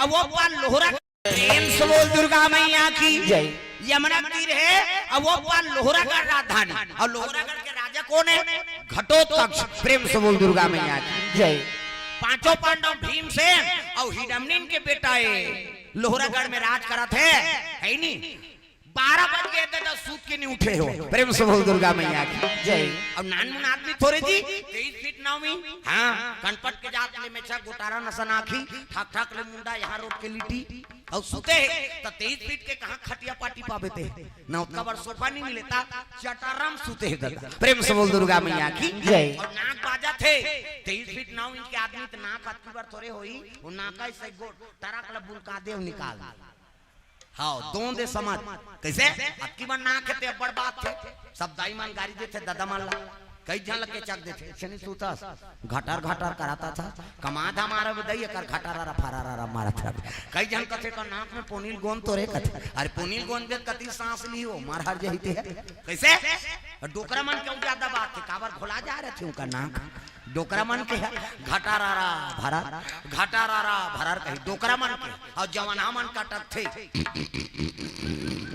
अब वो पार लोहरा प्रेम से बोल दुर्गा मैया की जय। यमुना तीर है अब वो पार लोहरागढ़ राजधानी और लोहरागढ़ के राजा कौन है? घटोत्कच। प्रेम से बोल दुर्गा मैया की जय। पांचों पांडव भीमसेन और हिडम्बी के बेटा है लोहरागढ़ में राज करा थे है नहीं। 12 बज गए थे तो सूत के नहीं उठे हो। प्रेम से बोल दुर्गा मैया की जय। अब नानमुन आदमी थोड़े जी 23 फीट 9 में हाँ कनपट के जात ले में छा गोटारा नसन आखी ठाक ठाक ले मुंडा यहाँ रोड के लिटी और सुते तो 23 फीट के कहाँ खटिया पाटी पावे थे ना उतना बार सोफा नहीं मिलेता चटाराम सुते है। प्रेम से बोल दुर्गा मैया की जय। और नाक बाजा थे 23 फीट 9 इंच के आदमी तो नाक अतकी बार थोड़े होई वो नाका से गोट तारा कला बुलका दे निकाल हाँ दों दे समाज कैसे अक्की बार नाक थे बड़ बात थे सब दाई मान गाड़ी देते दादा मान ला कई जन लगे चक देते शनि सूतास घटार घटार कराता था कमाधा मारा बदई कर घटारा फरारा मारा था कई जन कथे का नाक में पोनील गोंद तो रे कथे अरे पोनील गोंद के कति सांस ली हो मार हर जहीते है कैसे डोकरा मन क्यों ज्यादा बात थे काबर खोला जा रहे थे उनका नाक डोकरा मन के घटारा भरार कही डोकरा मन के और जवाना मन का टक थे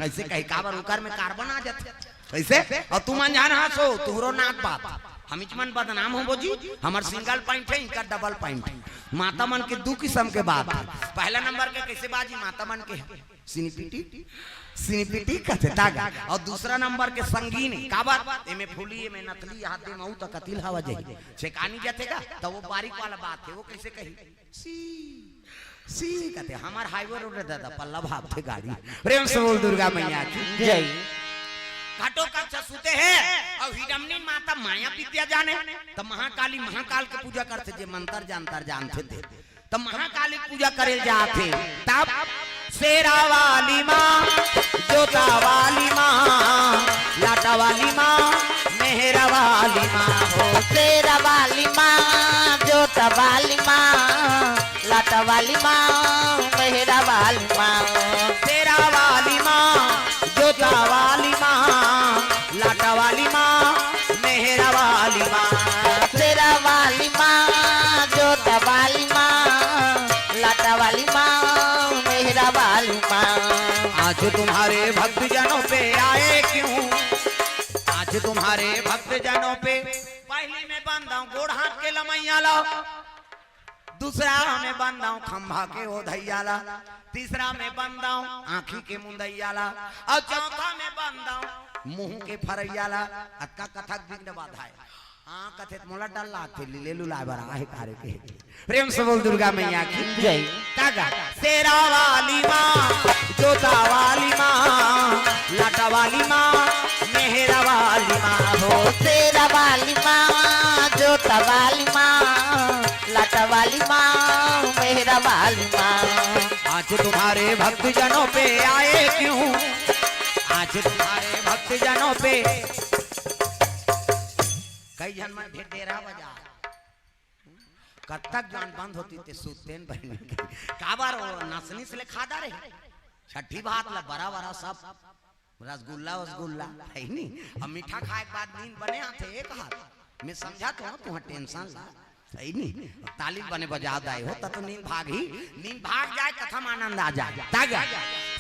ऐसे कही काबर उकर में कार्बन आ जाते ऐसे और तुम अनजान हंसो तुहरो नाक बाप हम मन बदनाम हो बोजी हमार सिंगल पॉइंट है इनका डबल पॉइंट है। माता मन के 2 किस्म के बात पहला नंबर के कैसे बाजी माता मन के सिनीपिटी कहते तागा और दूसरा नंबर के संगीन काबर एमे फूली एमे नथली हाथ दे महू तक कतिल हवा जाई छेकानी जातेगा तो वो बारीक वाला बात है वो कैसे कही सी कहते हमार हाईवे रोड दादा पल्ला भाव थे गाड़ी। प्रेम से बोल दुर्गा मैया की जय। घटोत्कच सुते हैं और हिडम्बी माता माया विद्या जाने तो महाकाली महाकाल के पूजा करते जे मंत्र जानते थे तो महाकाली पूजा करे जाते तब शेरा वाली माँ जोता वाली माँ लाटा वाली माँ मेहरा वाली माँ हो शेरा वाली माँ जोता वाली माँ लाटा वाली माँ मेहरा वाली माँ शेरा वाली माँ जोता वाली माँ लाटा वाली माँ मेहरा वाली माँ शेरा वाली माँ जोता वाली माँ लाटा वाली माँ मेहरा वाली माँ। आज तुम्हारे भक्त जनों पे आए क्यों आज तुम्हारे भक्त जनों पे पहली में बंदाऊं गोड़ हाथ के लमैया लाओ दूसरा में बंदाऊं खंभा के ओ धैयाला तीसरा में बंदाऊं आँखी के मुंदैयाला और चौथा में बंदाऊं मुंह के फरैयाला अक्का कथक बिगड़ बाधा है हाँ कथित मोला डल्ला थे लीले लुलाए बरा है कारे के। प्रेम से बोल दुर्गा मैया की जय। तागा शेरा वाली माँ जोता वाली माँ लाटा वाली माँ मेहरा वाली माँ हो शेरा वाली माँ जोता वाली माँ लाटा वाली माँ मेहरा वाली माँ। आज तुम्हारे भक्त जनों पे आए क्यों आज तुम्हारे भक्त जनों पे कई जन मन भेट दे रहा बजा कब तक जान बंद होती थे सूतेन बहने की काबार नसनी से खादा रहे छठी बात ला बड़ा बड़ा सब रसगुल्ला है नहीं अब मीठा खाए के बाद नींद बने आते एक हाथ में समझा तो तुम्हें टेंशन ला सही नहीं तालीम बने बजा दाए हो तो नींद भाग जाए कथम आनंद आ जाए। तागा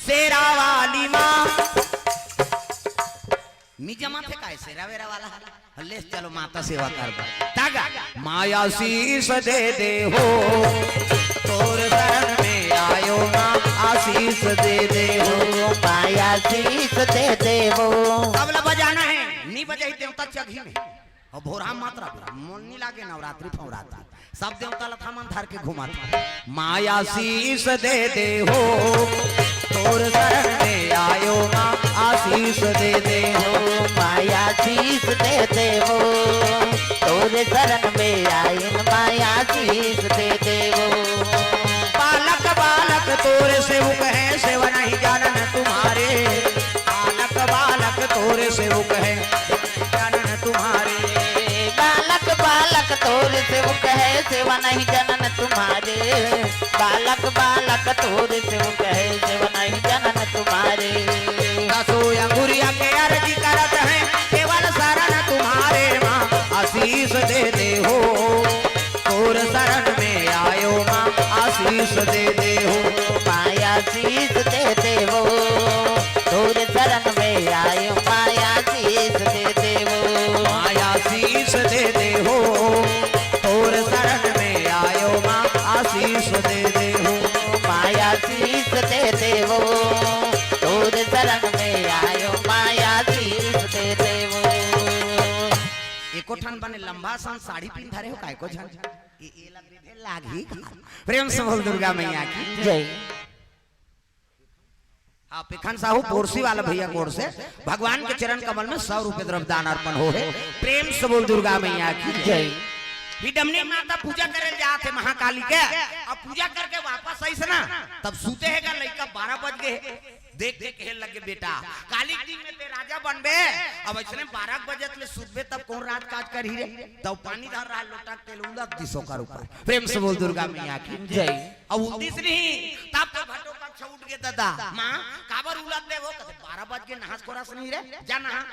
शेरा वाली माँ मी जमा थे काय शेरा वेरा वाला हल्ले चलो माता सेवा कर तागा माया शीश दे हो तोर शरण में आयो माँ आशीष दे हो माया शीश दे हो। तबला बजाना है नहीं बजाई देवता चघी में और भोरा मात्रा मन नहीं लागे नवरात्रि फवराता सब देवता लथा मन धर के घुमाता माया शीश दे हो तोर शरण में आयो माँ आशीष दे हो माया शीश दे हो तोरे शरण में आयन माया शीश दे हो। बालक बालक तोरे सेवक है सेवा नहीं जानन तुम्हारे बालक तोरे सेवक है जानन तुम्हारे बालक तोरे सेवक है सेवा नहीं जानन तुम्हारे बालक तोरे सेवक है सेवा नहीं जानन तुम्हारे। दसो अंगुरिया के अर्जी करत है केवल शरण तुम्हारे माँ आशीष दे हो तोर शरण में आयो माँ आशीष दे हो। शीस दे देवो तोर शरण में आयो माया शीस दे देवो माया शीस दे दे हो तोर शरण में आयो माँ आशीष दे दे हो माया शीस दे देवो तोर शरण में आयो माया शीस दे देवो एको ठन बने लंबा सन साड़ी पिन धरे हो काय को झन ये लग रे लागी प्रेम से बोल दुर्गा मैया की जय। हाँ पिखन साहू पोरसी वाला भैया कोर से भगवान के चरण कमल में 100 रुपए द्रव्य दान अर्पण हो है प्रेम से बोल दुर्गा मैया की जय। डमनी माता पूजा करे जाते महाकाली के अब पूजा करके वापस आई से ना तब सूते है का लड़का 12 बज गए देख देख के लगे बेटा काली दिन में ते राजा बनबे अब इसने 12 बजे ले सुतबे तब कौन रात काज कर ही रे तब पानी धर रहा लोटा तेल उंदा 200 का रुपया प्रेम से बोल दुर्गा मैया की जय। अब उदिस नहीं तब तो घटो का छूट गए दादा मां काबर उलट दे वो कहते 12 बज के नहास कोरास नहीं रे जा नहा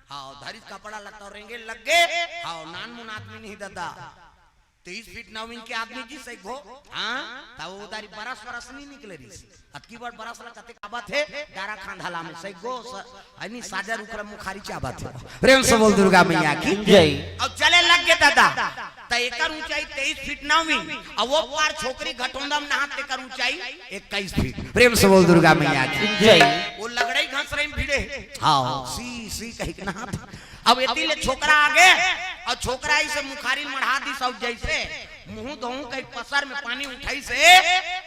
हाँ धरी कपड़ा लता रेंगे लग गए हाँ नान मुन आदमी नहीं दादा 23 फीट 9 इंच के आदमी जी से घो हाँ तब वो उधारी बरस बरस नहीं निकले रही अतकी बार बरस ला कते काबा थे डारा खांधाला में से गो अनि साजा रुकरा मुखारी चाबा थे प्रेम से बोल दुर्गा मैया की जय। अब चले लग गए दादा त एकर ऊंचाई 23 फीट 9 इंच अब वो पार छोकरी घटोंदा में नहाते कर ऊंचाई 21 फीट प्रेम से बोल दुर्गा मैया की जय। वो लगड़ई घास रही भिड़े हाँ सी कही के नहा अब एती ले छोकरा आगे और छोकरा ऐसे मुखारी मढ़ा दी सब जैसे मुंह धोऊ कई पसर में पानी उठाई से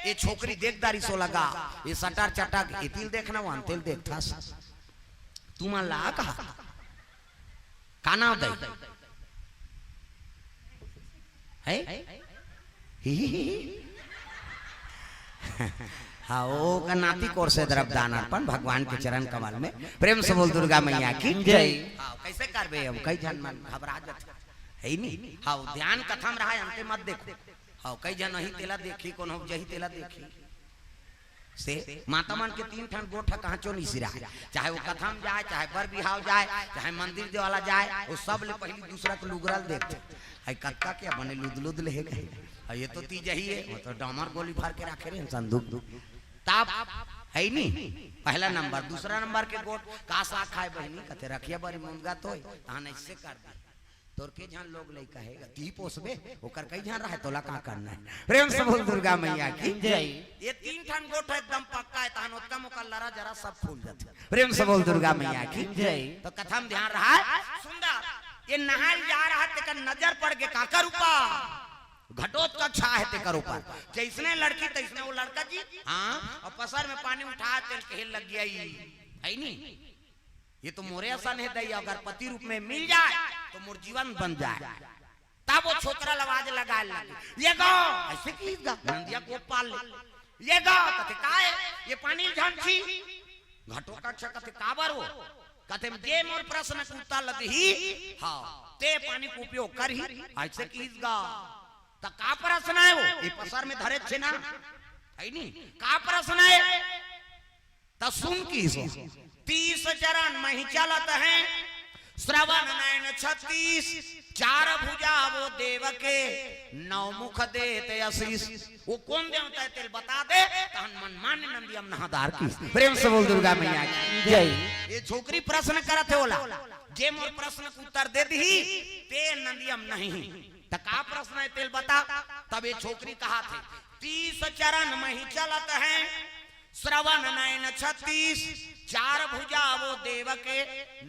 ये छोकरी देखदारी सो लगा ये सटार चटाक एतिल देखना वन तेल देखता तू मान ला कहा काना दे है हाँ वो का नाती कोर से द्रव्य दान अर्पण भगवान के चरण कमल में प्रेम से बोल दुर्गा मैया की जय। हाँ कैसे करबे अब कई जन मन घबरा जाते है नहीं हाँ ध्यान कथा में रहा अंते मत देखो हाँ कई जन नहीं तेला देखी कौन हो जही तेला देखी से माता मन के 3 ठन गोठा कहाँ चो नहीं सिरा चाहे वो कथा में जाए चाहे बर बिहाव जाए चाहे मंदिर देवाला जाए वो सब ले पहले दूसरा के लुगरल देखते है कत्ता क्या बने लुद ले गए ये तो तीज ही है वो तो डामर गोली फाड़ के रखे रहे संदूक ताप है नहीं पहला नंबर दूसरा नंबर के गोट का साग खाए बहनी कते रखिया बड़ी मुंगा तो तान ऐसे कर दे तोर के जान लोग ले कहेगा ती पोसबे ओकर कई जान रहा तोला का करना है प्रेम से बोल दुर्गा मैया की जय। ये 3 ठन गोट एकदम पक्का है तान उत्तम ओकर लरा जरा सब फूल जाते प्रेम से बोल दुर्गा मैया की जय। तो कथा में ध्यान रहा है सुंदर ये नहाल जा रहा है तेकर नजर पड़ के काकर ऊपर घटोत्कचा है तेकर ऊपर जैसने लड़की तैसने वो लड़का जी हाँ और पसर में पानी उठा तेल कहे लग गया है नहीं ये तो मोरे आसान है दई अगर पति रूप में मिल जाए तो मोर जीवन बन जाए तब वो छोकरा लवाज लगा लगे ये गो ऐसे की नंदिया को पाल ले ये गो कते काए ये पानी झंसी घटो का कते काबर हो कते जे मोर प्रश्न के उत्तर लदही हां ते पानी को उपयोग कर ही ऐसे की गा त का प्रश्न है वो ये पसर में धरे छे ना है नी का प्रश्न है त सुन की 30 चरण में ही चलत है श्रवण नयन 36 4 भुजा वो देव के 9 मुख देते आशीष वो कौन देवता है तेल बता दे तहन मन मान नंदियम नहादार की प्रेम से बोल दुर्गा मैया की जय। ये छोकरी प्रश्न करत है ओला जे मोर प्रश्न के उत्तर दे दी ते नंदियम नहीं त का प्रश्न है तेल बता तब ये छोकरी कहा थे 30 चरण में ही चलत है श्रवण नयन 36 4 भुजा वो देव के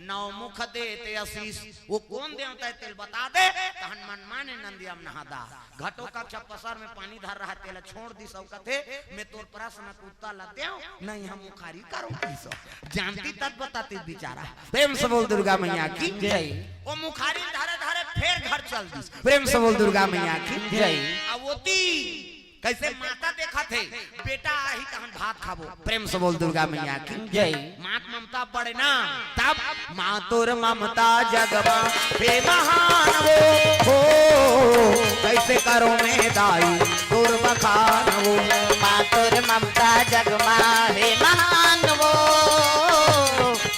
9 मुख देते आशीष वो कौन देवता है तेल बता दे तहन मन माने नंदियम नहादा घटो का पसर में पानी धर रहा तेल छोड़ दी सब कथे मैं तोर प्रश्न के उत्तर लाते हूं नहीं हम मुखारी करो किसो जानती तब बताती बेचारा प्रेम से बोल दुर्गा मैया की जय। वो मुखारी धरे धरे फिर घर चल दी प्रेम से बोल दुर्गा मैया की जय। अवोती कैसे माता देखा थे बेटा ही तहन भात खाबो प्रेम से बोल दुर्गा मैया की जय। मात ममता पड़े ना तब माँ तोर ममता जगमा हे महान वो हो कैसे करो मैं दाई तोर बखान वो माँ तोर ममता जगमा हे महान वो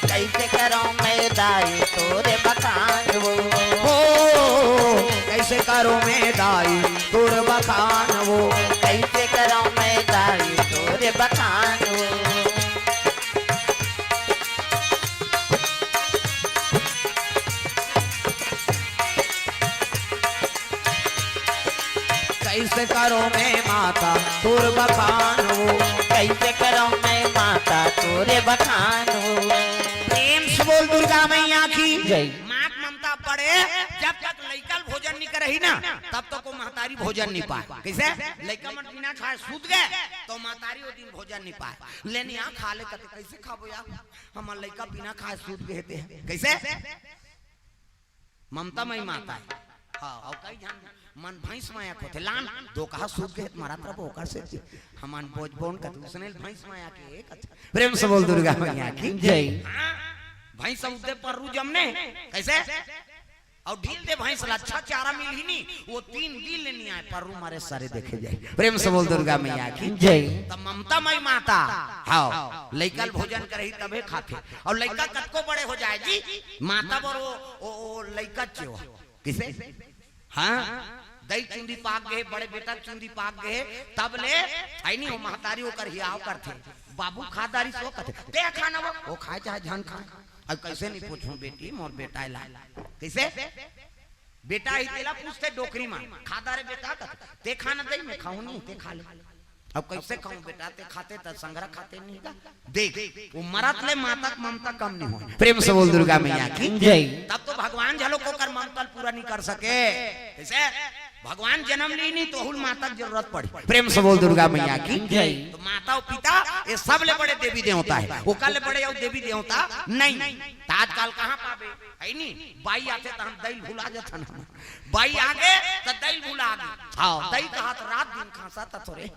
कैसे करो मैं दाई तोरे बखान वो कैसे करो मैं दाई तोर बखान वो कैसे करो मैं दाई तोरे बखान करो मैं माता तुर बखानो, कैसे करो मैं माता तोरे बखानो। प्रेम से बोल दुर्गा मैया की जय। माँ ममता पड़े जब तक लइकल भोजन नहीं करही ना तब तक को महतारी भोजन नहीं पाए। कैसे लइका मन बिना खाए सूत गए तो महतारी वो दिन भोजन नहीं पाए। लेनी आ खा ले कते कैसे खाबो यार, हमर लइका बिना खाए सूत गए थे। कैसे ममता मई माता है। हां और कई जान मन भैंस माया को थे लान दो कहा सूत गए मारा तरफ ओकर से हमन बोझ बोन का उसने भैंस माया के एक अच्छा। प्रेम से बोल दुर्गा मैया की जय। भैंस उदे पर रू जमने कैसे और ढील दे भैंस अच्छा चारा मिल ही नहीं वो 3 ढील नहीं आए पर रू मारे सारे देखे जाए। प्रेम से बोल दुर्गा मैया की जय। तब ममता मई माता हां लइकल भोजन करही तबे खाते और लइका कतको बड़े हो जाए जी माता बर ओ लइका चो किसे हां दही चुंदी पाक गए बड़े बेटा चुंदी पाक गए तब ले आई नहीं वो महतारी वो कर हियाव करते बाबू खादारी सो करते ते खाना वो खाए चाहे जान खाए। अब कैसे नहीं पूछूं बेटी मोर बेटा ला कैसे बेटा ही तेला पूछते डोकरी मां खादा रे बेटा ते खाना दई मैं खाऊं नहीं ते खा ले। अब कैसे खाऊं बेटा ते खाते त संग्रह खाते नहीं का देख वो मरत ले माता ममता कम नहीं हो। प्रेम से बोल दुर्गा मैया की जय। तब तो भगवान झलो को कर ममता पूरा नहीं कर सके। कैसे भगवान जन्म ली नहीं तो हुल माता की जरूरत पड़ी। प्रेम से बोल दुर्गा मैया की जय। तो माता और पिता ये सब ले बड़े देवी देवता है वो कल बड़े और देवी देवता नहीं आजकल कहाँ पावे है नहीं बाई आते तो हम दही भुला जाता ना बाई आगे तो दही भुला गए हाँ दही कहा तो रात दिन खांसा था थोड़े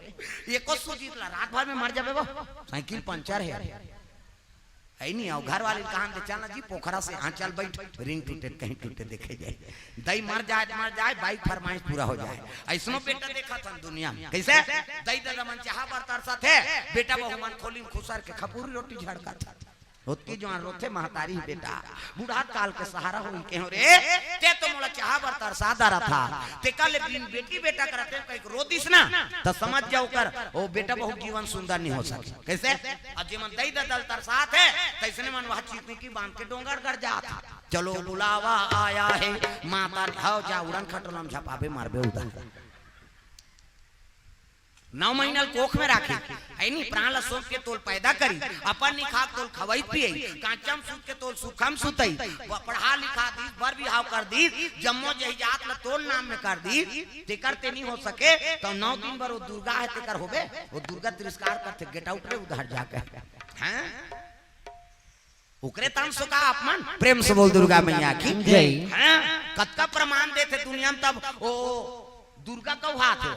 ये को सूचित ला रात भर में मर जावे वो साइकिल पंचर है नहीं आओ घर वाले कहा चलना जी पोखरा से हाँ चल बैठ रिंग टूटे कहीं टूटे देखे जाए दही मर जाए बाइक फरमाइश पूरा हो जाए। ऐसनो बेटा देखा था दुनिया में कैसे दही दादा मन चाहा पर तरसा थे बेटा बहु मन खोली खुसर के खपूरी रोटी झड़का था होती जो रोथे महतारी बेटा बूढ़ा काल के सहारा हुई के रे ते तो मोला चाहा बर तरसा दारा था ते कल बिन बेटी बेटा करते कहीं रो दिस ना तो समझ जाओ कर ओ बेटा बहु जीवन सुंदर नहीं हो सके। कैसे अब जीवन दई दल तरसात है कैसे मन वह चीतनी की बांध के डोंगर कर जाता चलो बुलावा आया है माता हाओ जा उड़न खटोलम झपाबे मारबे उधर 9 महीना कोख में राखी है नहीं प्राण सोच के तोल पैदा करी अपन नहीं खा तोल खवाई पिए कांचम सूत के तोल सुखम सुतई पढ़ा लिखा दी बर भी हाव कर दी जम्मो जहिजात ल तोल नाम में कर दी तेकर ते नहीं हो सके तो 9 दिन बर वो दुर्गा है तेकर होबे वो दुर्गा तिरस्कार करते गेट आउट रे उधर जाके हैं उकरे तन सुका अपमान। प्रेम से बोल दुर्गा मैया की जय। हैं कतका प्रमाण देते दुनिया में तब ओ दुर्गा का हाथ हो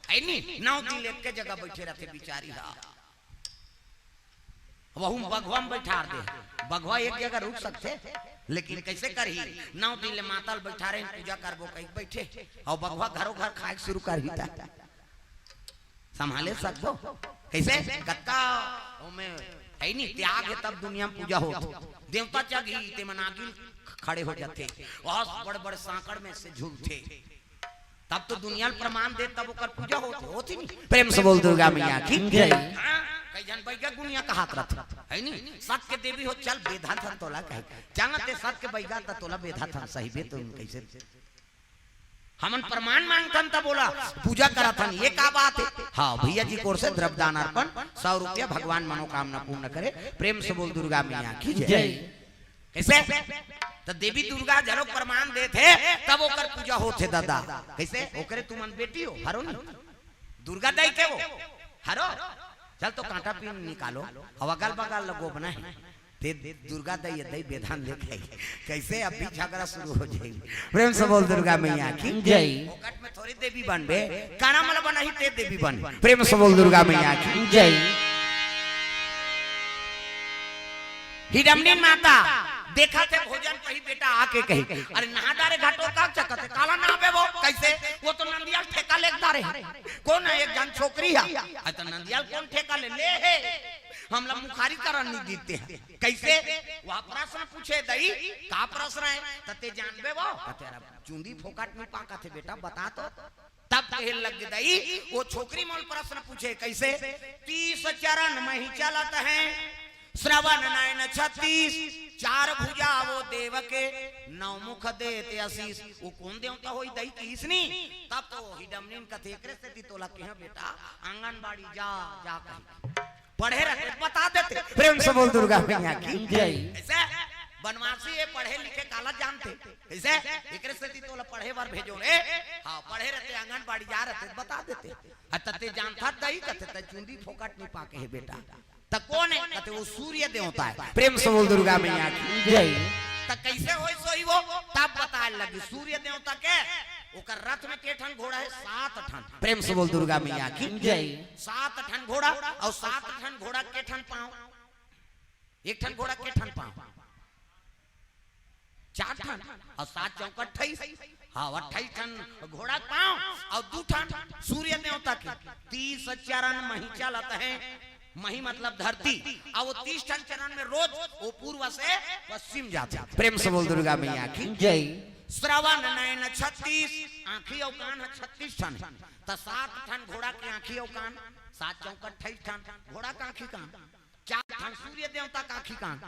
है नहीं 9 दिन एक के जगह बैठे रहते बिचारी हा वहु बगवा में बैठा दे बगवा एक जगह रुक सकते लेकिन कैसे करही 9 दिन ले माताल बैठा रहे पूजा करबो कहीं बैठे और बगवा घरों घर खाए शुरू कर ही था संभाले सकबो कैसे कत्ता में है नहीं त्याग है तब दुनिया में पूजा हो देवता जगी ते मनागिल खड़े हो जाते और बड़े बड़े सांकड़ में से झूलते तब तो दुनिया प्रमाण दे तब ओकर पूजा होती नहीं। प्रेम से बोल दुर्गा मैया की जय। कई जन बैगा गुनिया का हाथ रथ है नहीं सत के देवी हो चल बेधा था तोला कहे चांगते सत के बैगा त तोला बेधा था सही बे तो कैसे हमन प्रमाण मांगतन तब बोला पूजा करा था ये का बात है। हाँ भैया जी कोर से द्रव्यदान अर्पण 100 रुपया भगवान मनोकामना पूर्ण करे। प्रेम से बोल दुर्गा मैया की जय। कैसे तो देवी दुर्गा जरो प्रमाण दे थे तब ओकर पूजा होते दादा कैसे ओकरे तुमन बेटी हो हरो नहीं दुर्गा दई के वो हरो चल तो कांटा पीन निकालो अब अगल बगल लगो बना है ते दुर्गा दई दई बेधान लेके कैसे अभी झगड़ा शुरू हो जाएगी। प्रेम से बोल दुर्गा मैया की जय। ओकट में थोड़ी देवी बनबे काना मला बना ही ते देवी बन। प्रेम से बोल दुर्गा मैया की जय। हिडमनी माता देखा थे भोजन कही बेटा आके कही अरे नहादारे घाटो का चकते काला ना आवे वो कैसे वो तो नंदियाल ठेका लेता रहे कौन है एक जन छोकरी है तो नंदियाल कौन ठेका ले है हम लोग मुखारी करन नहीं देते हैं कैसे वह प्रश्न पूछे दई का प्रश्न है तते जानबे वो तेरा चुंदी फोकाट में पाका थे बेटा बता तो तब कहे लग दई वो छोकरी मोल प्रश्न पूछे कैसे 30 चरण में ही चलत है श्रवण नयन 36 चार भुजा वो देव के नौ मुख देते आशीष। वो कौन देवता होई दई किसनी तब तो हिडमनिन कथे एकरे से ती तोला के बेटा आंगनबाड़ी जा जा कहीं पढ़े रहते बता देते। प्रेम से बोल दुर्गा मैया की जय। ऐसे बनवासी ये पढ़े लिखे काला जानते ऐसे एकरे से ती तोला पढ़े बार भेजो रे। हां पढ़े रहते आंगनबाड़ी जा रहते बता देते। तते जानता दई कथे त चुंदी फोकट नहीं पाके है बेटा त कौन है कहते वो सूर्य देवता है। प्रेम से बोल दुर्गा मैया की जय। त कैसे होई सोई वो तब बताए लगी सूर्य देवता के ओकर रथ में के ठन घोड़ा है 7 ठन। प्रेम से बोल दुर्गा मैया की जय। 7 ठन घोड़ा और 7 ठन घोड़ा के ठन पांव एक ठन घोड़ा के ठन पांव 4 ठन और 7 चौक 28 हाँ 28 ठन घोड़ा पांव और 2 ठन सूर्य देवता के 30 चरण मही चलत है। मही मतलब धरती और वो 30 ठन चरण में रोज वो पूर्व से पश्चिम जाते। प्रेम से बोल दुर्गा मैया की जय। श्रवण नयन 36 आंखी और कान 36 ठन तो 7 ठन घोड़ा की आंखी और कान 7 चौक 28 ठन घोड़ा का आंखी कान 4 ठन सूर्य देवता का आंखी कान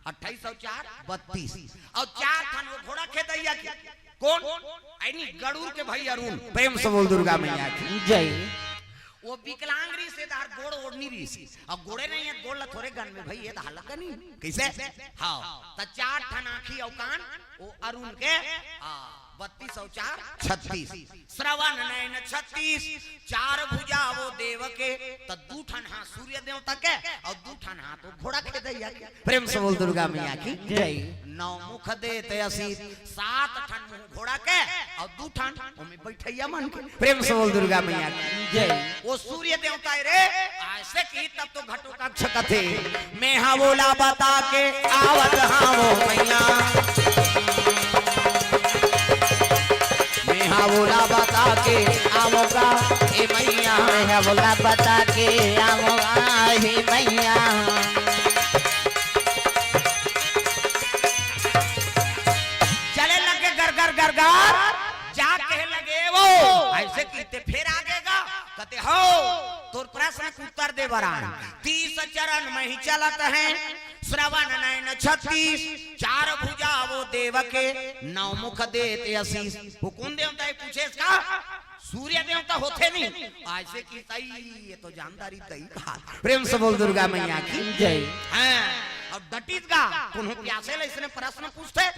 28 और 4 32 और 4 ठन वो घोड़ा के दैया के कौन ऐनी गरुड़ के भाई अरुण। प्रेम से बोल दुर्गा मैया की जय। वो विकलांग री से दार गोड़ ओढ़नी री से अब गोड़े नहीं है गोड़ थोड़े गन में भाई ये तो हालत नहीं कैसे हाँ त 4 ठन आंखी और कान वो अरुण के 32 और 4 36 श्रवण नयन 36 चार भुजा वो देव के त 2 ठन हाथ सूर्य देवता के और 2 ठन हाथ वो घोड़ा के दैया के। प्रेम से बोल दुर्गा मैया की जय। 9 मुख देते आशीष 7 ठन मुंह घोड़ा के और 2 ठन ओमे बैठैया मन के। प्रेम से बोल दुर्गा मैया की जय। वो सूर्य देवता रे ऐसे की तब तो घटो का छकथे मैं हा बोला बता के आवत हां वो मैया मैं हा बोला बता के आवोगा ए मैया मैं हा बोला बता के आवोगा हे मैया। चले लगे घर घर घर घर जा कहे लगे वो ऐसे कीते फिर आगेगा कहते हो तोर प्रश्न के उत्तर दे बरान 30 चरण में ही चलत है। श्रवण नयन 36 चार भुजा वो देव के 9 मुख देते आशीष। वो कौन देवता है पूछे इसका सूर्य देवता होते नहीं ऐसे की तई ये तो जानदारी तई कहा। प्रेम से बोल दुर्गा मैया की जय। हां अब डटीत का कोनो प्यासे ले इसने प्रश्न पूछते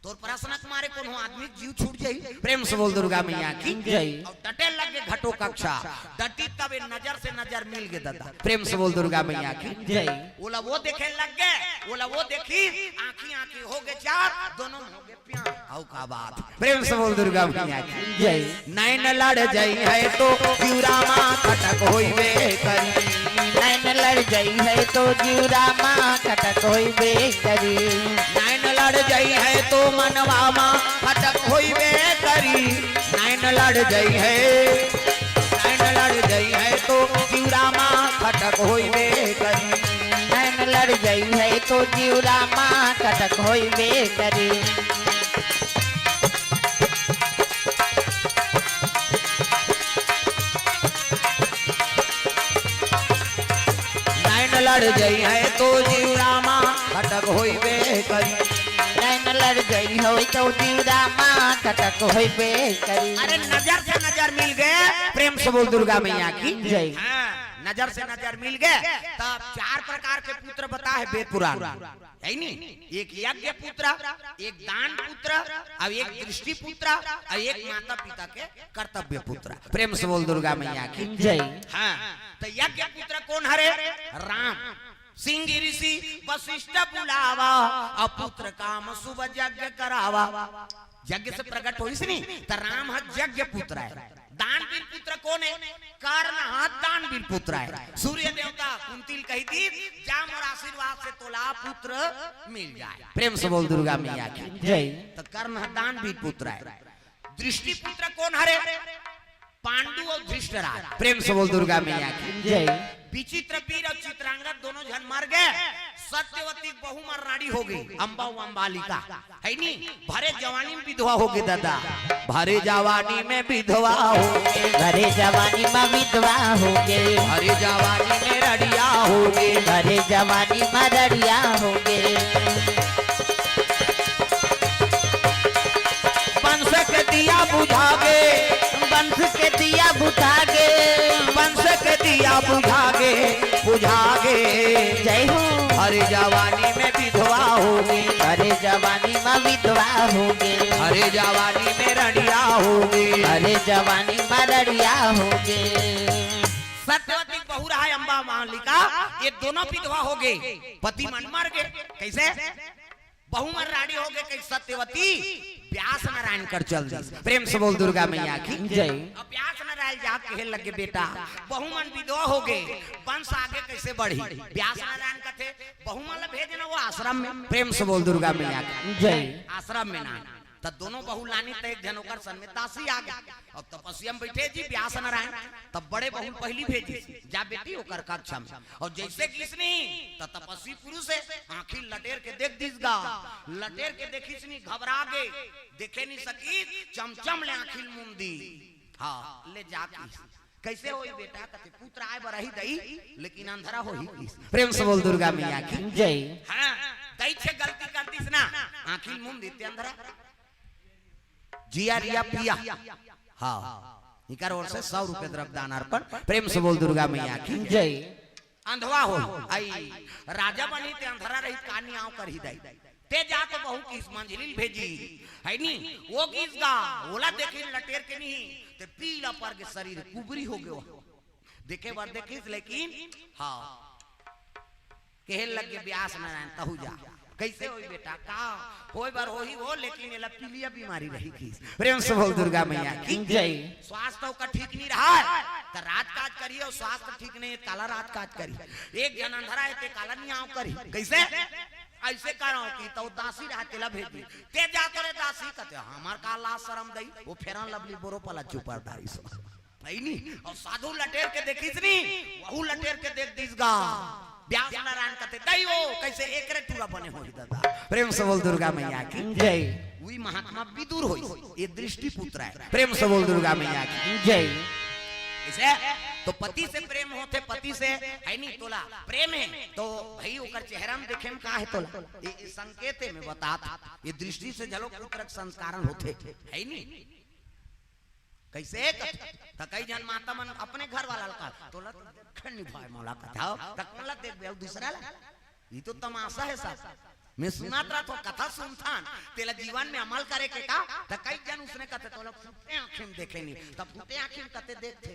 तोर प्रश्न तुम्हारे कोनो आदमी जीव छूट जाई। प्रेम से बोल दुर्गा मैया की जय। और डटे लगे घटो कक्षा डटी तब नजर से नजर मिल गए दादा। प्रेम से बोल दुर्गा मैया की जय। ओला वो देखे लग गए ओला वो देखी आंखी आंखी हो गए 4 दोनों हो गए प्यार औ का बात। प्रेम से बोल दुर्गा मैया की जय। नैन लड़ जाई है तो जीवरामा खटक होइबे करी नैन लड़ जाई है तो जीवरामा खटक होइबे करी। नैन लड़ जाई है तो मनवा मा खटक होइबे करी। नैन लड़ जाई है तो जीवरामा खटक होइबे करी। नैन लड़ जाई है तो जीवरामा खटक होइबे करी। नैन लड़ जाई है तो जीवरामा खटक होइबे करी। नैन लड़ गई हो तो जीवरामा खटक होइबे करी। अरे नजर से नजर मिल गए। प्रेम से बोल दुर्गा मैया की जय। हाँ, नजर से नजर मिल गए तब 4 प्रकार के पुत्र बता है वेद पुराण है नहीं। एक यज्ञ पुत्र एक दान पुत्र और एक दृष्टि पुत्र और एक माता पिता के कर्तव्य पुत्र। प्रेम से बोल दुर्गा मैया की जय। हाँ तो यज्ञ पुत्र कौन हरे राम सिंह ऋषि वशिष्ठ बुलावा और पुत्र काम शुभ यज्ञ करावा। यज्ञ से प्रकट हो इसने तो राम है यज्ञ पुत्र है। दानवीर पुत्र कौन है कर्ण हाथ दानवीर पुत्र है। सूर्य देवता कुंतिल कही थी जाम और आशीर्वाद से तोला पुत्र मिल जाए। प्रेम से बोल दुर्गा मैया की जय। तो कर्ण है दानवीर पुत्र है। दृष्टि पुत्र कौन हरे पांडु और धृष्टराज। प्रेम से बोल दुर्गा मैया की जय। विचित्र वीर और चित्रांगद दोनों जन मर गए। सत्यवती बहु मरनाड़ी हो गई अंबा अंबालिका है नी। भरे जवानी में विधवा हो गई दादा। भरे जवानी में विधवा हो गए। भरे जवानी में विधवा हो गए। भरे जवानी में रड़िया हो गए। भरे जवानी मरड़िया होगे। बंस के दिया बुझागे, बंस के दिया बुझागे, बंस के दिया बुझागे, बुझागे जय हो। अरे जवानी में विधवा होगी, अरे जवानी में विधवा होगे, अरे जवानी में रड़िया होगी, अरे जवानी मरड़िया होगे। सत्यवती बहु रहा अम्बा मालिका, ये दोनों विधवा हो गए, पति मन मर गए। कैसे? बहु मन रानी हो गए, कैसे? सत्यवती व्यास नारायण कर चल दी। प्रेम से बोल दुर्गा मैया की जय। अब व्यास नारायण जा कहे लगे बेटा बहु मन विधवा हो गए, वंश आगे कैसे बढ़ी? व्यास नारायण कथे बहु मन भेजना वो आश्रम में। प्रेम से बोल दुर्गा मैया की जय। आश्रम में ना तब दोनों बहु लानी तो एक जन होकर सन में दासी आ गया। अब तपस्या में बैठे जी व्यास नारायण, तब बड़े बहु पहली भेजी जा बेटी होकर कक्षा में। और जैसे किसनी तो तपस्वी पुरुष है, आंखी लटेर के देख दिसगा, लटेर के देखिसनी घबरा गए, देखे नहीं सकी, चमचम ले आंखी मुंदी। हाँ ले जाके कैसे होई बेटा? कते पुत्र आए बरही दई, लेकिन अंधरा होई। प्रेम से बोल दुर्गा मैया की जय। हाँ दई छे गलती कर दिस ना, आंखी मुंदी ते अंधरा जिया रिया पिया। हाँ इकर ओर से 100 रुपए द्रव्य दान अर्पण। प्रेम से बोल दुर्गा मैया की जय। अंधवा हो आई राजा बनी ते अंधरा रही कानी आव कर ही दई ते जा तो बहु किस मंजिल भेजी है नी वो किस गा ओला देखी लटेर के नहीं ते पीला पर के शरीर कुबरी हो गयो देखे बार देखिस। लेकिन हाँ कहे लगे व्यास नारायण तहु जा कैसे होई बेटा? का होई बार होही हो, लेकिन एला पीलिया बीमारी रही की। प्रेम से बोल दुर्गा मैया की जय। स्वास्थ्य का ठीक नहीं रहा है तो राजकाज करिए, और स्वास्थ्य ठीक नहीं है काला राजकाज करिए। एक जन अंधरा है ते काला नहीं आओ करी कैसे? ऐसे करो कि तो दासी रहा तेला भेजी ते जा करे दासी कहते हमार का लाश शर्म दई वो फेरन लवली बोरो पला चुपरदारी सो नहीं नी। और साधु लटेर के देखिस नी, वहु लटेर के देख दिसगा व्यास नारायण कहते दई वो कैसे एकरे टूरा बने होई दादा। प्रेम से बोल दुर्गा मैया की जय। वही महात्मा विदुर होई, ये दृष्टि पुत्र है। प्रेम से बोल दुर्गा मैया की जय। इसे तो पति से प्रेम होते, पति से है नहीं तोला प्रेम है तो भाई ओकर चेहरा में देखे में का है तोला ये संकेत में बता। ये दृष्टि से जलो पुत्रक संस्कारण होते है नहीं कैसे? तो कई जन माता मन अपने घर वाला का तोला खंड भाई मौला कथा तक मला देख बे दूसरा ला ये तो तमाशा है साहब। मैं सुनात रहा तो कथा सुनथान तेला जीवन में अमल करे के का तो कई जन उसने कहते तो लोग फुटे आंखें देखे नहीं, तब फुटे आंखें कहते देखते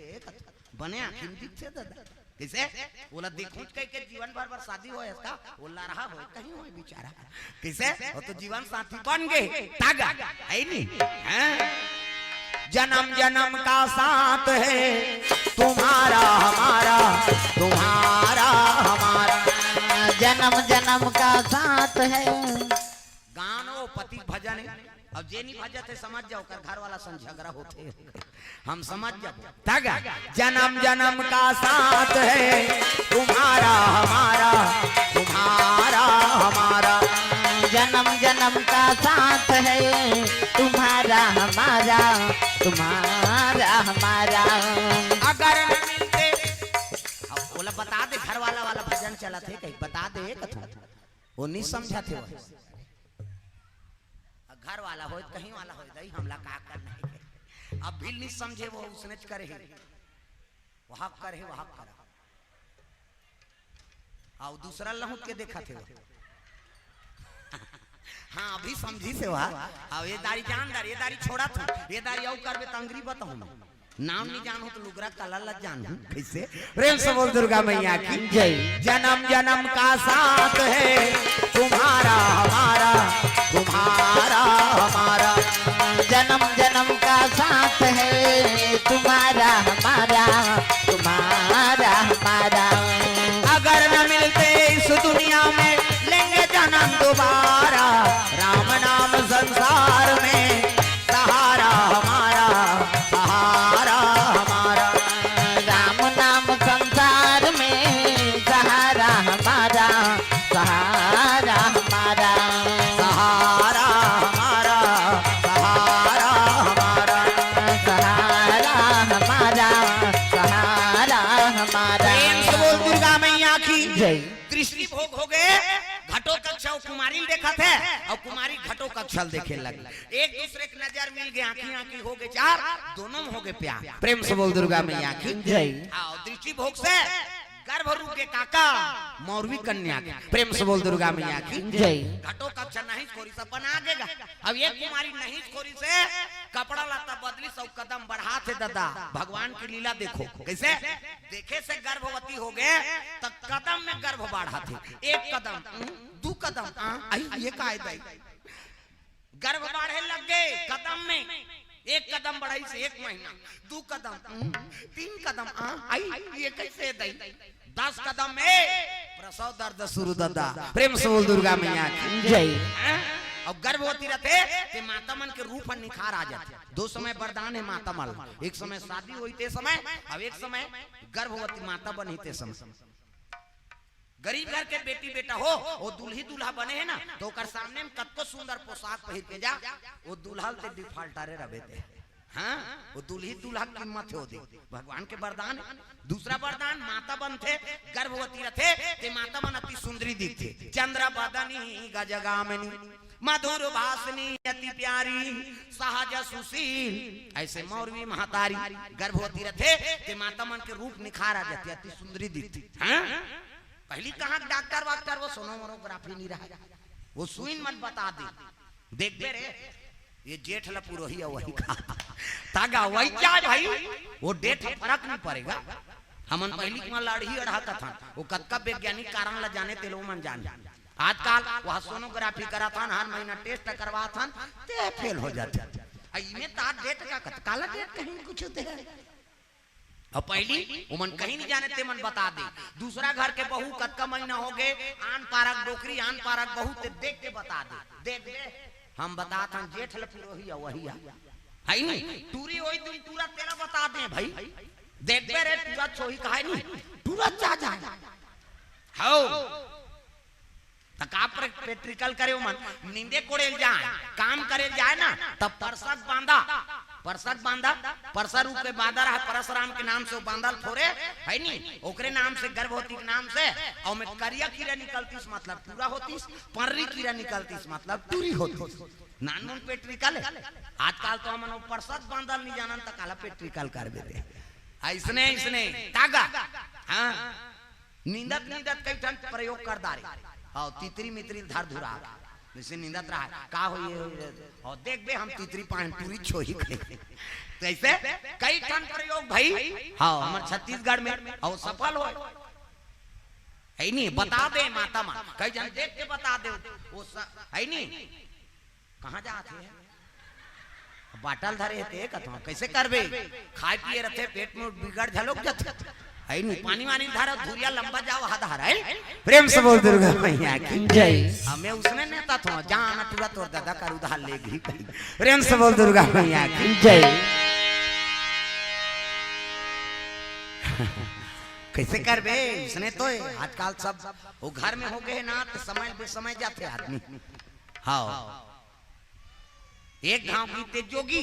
बने आंखें दिखते दादा कैसे? बोला देखूं कई के जीवन भर शादी हो इसका बोला रहा हो कहीं हो बेचारा कैसे? वो तो जीवन साथी बन गए तागा है नहीं हैं? जन्म जन्म का साथ है तुम्हारा हमारा, तुम्हारा हमारा, जन्म जन्म का साथ है। गानो पति भजन अब जे नहीं भजत है समझ जाओ कर घर वाला संग झगड़ा होते हम समझ जाओ तागा। जन्म जन्म का साथ है तुम्हारा हमारा, तुम्हारा हमारा, जन्म जन्म का साथ है तुम्हारा हमारा, तुम्हारा हमारा। अगर न मिलते बोला बता दे घर वाला वाला भजन चला थे कहीं बता दे कथा वो नहीं समझा थे वो घर वाला हो कहीं वाला हो दई हमला का करना है अब भी नहीं समझे वो उसने करे है वहां करे वहां कर और दूसरा लहुट के देखा थे वो हाँ अभी समझी से वहा अब ये दाढ़ी जानदार ये दाढ़ी छोड़ा था ये दाढ़ी और करबे तंगरी बताऊं नाम नहीं जानो तो लुगरा काला लग जानू कैसे? प्रेम से बोल दुर्गा मैया की जय। जन्म जन्म का साथ है तुम्हारा हमारा, तुम्हारा हमारा, जन्म जन्म का साथ है तुम्हारा हमारा, तुम्हारा हमारा। अगर न मिलते इस दुनिया में लेंगे जन्म दोबारा, राम नाम संसार में सहारा हमारा, सहारा हमारा, राम नाम संसार में सहारा हमारा, सहारा हमारा, सहारा हमारा, सहारा हमारा, सहारा हमारा, सहारा हमारा। प्रेम से बोल दुर्गा मैया की जय। दृष्टि भोग हो गए घटो कक्षा कुमारी देखा थे और कुमारी घटो कक्षल देखे लगे एक दूसरे की नजर मिल गए आंखी आंखी हो गए चार दोनों में हो गए प्यार प्रेम से बोल दुर्गा मैया की जय। दृष्टि भोग से गर्भ रूप के काका मौरवी कन्या के प्रेम से बोल दुर्गा मैया की जय। घटो कक्षा नहीं खोरी से बना देगा अब ये कुमारी नहीं खोरी से कपड़ा लाता बदली सब कदम बढ़ा थे दादा भगवान की लीला देखो कैसे देखे से गर्भवती हो गए तो कदम में गर्भ बढ़ा थे एक कदम दो कदम ये का गर्भ बढ़े लग गए कदम में एक कदम बढ़ाई से एक महीना दो कदम तीन कदम आई ये कैसे दई 10 कदम में प्रसव दर्द शुरू दादा प्रेम से बोल दुर्गा मैया की जय। अब गर्भवती रहते ते माता मन के रूप पर निखार आ जाते दो समय वरदान है माता मल एक समय शादी हुई ते समय अब एक समय गर्भवती माता बनी ते समय गरीब घर के बेटी बेटा हो वो दूल्ही दूल्हा बने है ना तो कर सामने में कतको सुंदर पोशाक पहन के जा वो दूल्हा ते डिफाल्टरे रहे थे हाँ वो दूल्ही दूल्हा की कीमत हो दे भगवान के वरदान है दूसरा वरदान माता बनते गर्भवती रहते ते माता मन अति सुंदरी दिखते चंद्र बदनी गजगामिनी मधुर भाषणी अति प्यारी सहज सुशील ऐसे मौरवी महतारी गर्भवती रहते ते माता मन के रूप निखार आ जाते अति सुंदरी दिखती हाँ पहली कहाँ डॉक्टर वाक्टर वो सोनोग्राफी नहीं रहा वो सुइन मत बता दे देख बे रे ये जेठ लपुरो ही वही खा तागा वही क्या भाई वो डेट फर्क नहीं पड़ेगा हमन पहली में लड़ही अढ़ा था वो कतका वैज्ञानिक कारण ला जाने तेलो मन जान आजकल वह सोनोग्राफी करा था हर महीना टेस्ट करवा था ते फेल हो जाते इमे तार डेट का काला डेट कहीं कुछ होते है और पहली उमन कहीं नहीं जाने ते मन बता दे दूसरा घर के बहू कतका महीना हो गए आन पारक डोकरी आन पारक बहू ते देख के बता दे देख दे हम बता था जेठ लपुरोही वही है नहीं टूरी वही तुम पूरा तेरा बता दे भाई देख बे रे पूरा छोही कहा नहीं पूरा जा जाए हो तका पेट्रिकल करे मन नींदे कोड़े जाए काम करे जाए ना तब परसत बांधा परसा रूप के बांधा रहा परशुराम के नाम से वो बांधल थोड़े है नहीं ओकरे नाम से गर्भवती के नाम से और में करिया कीड़ा निकलतीस मतलब पूरा होतीस पर्री कीड़ा निकलतीस मतलब पूरी होतीस नानून पेट्रिकल आजकल तो हम परसत बांधल नहीं जानन त काला पेट्रिकल कर देते ऐसने ऐसने तागा हां नींदत कई ठन प्रयोग कर दारे हां तितरी मित्री धर धुरा जैसे नींदत रहा का हो ये और देख बे हम तितरी पान पूरी छोही खाए तो ऐसे कई ठन प्रयोग भाई हाँ हमारे छत्तीसगढ़ में और सफल हो है नहीं बता दे माता माँ कई जन देख के बता दे वो है नहीं कहाँ जाते हैं बाटल धरे थे कथवा कैसे करबे खाए पिए रहते पेट में बिगड़ झलोक जाते है नहीं पानी वानी धारा धुरिया लंबा जाओ हाधार है प्रेम से बोल दुर्गा मैया की जय। हमें उसने नेता था जाना तुरा तोर दादा कर उधार लेगी प्रेम से बोल दुर्गा मैया की जय। कैसे कर बे उसने तो आजकल सब वो घर में हो गए ना तो समय पे समय जाते आदमी हाँ एक घाव गीते जोगी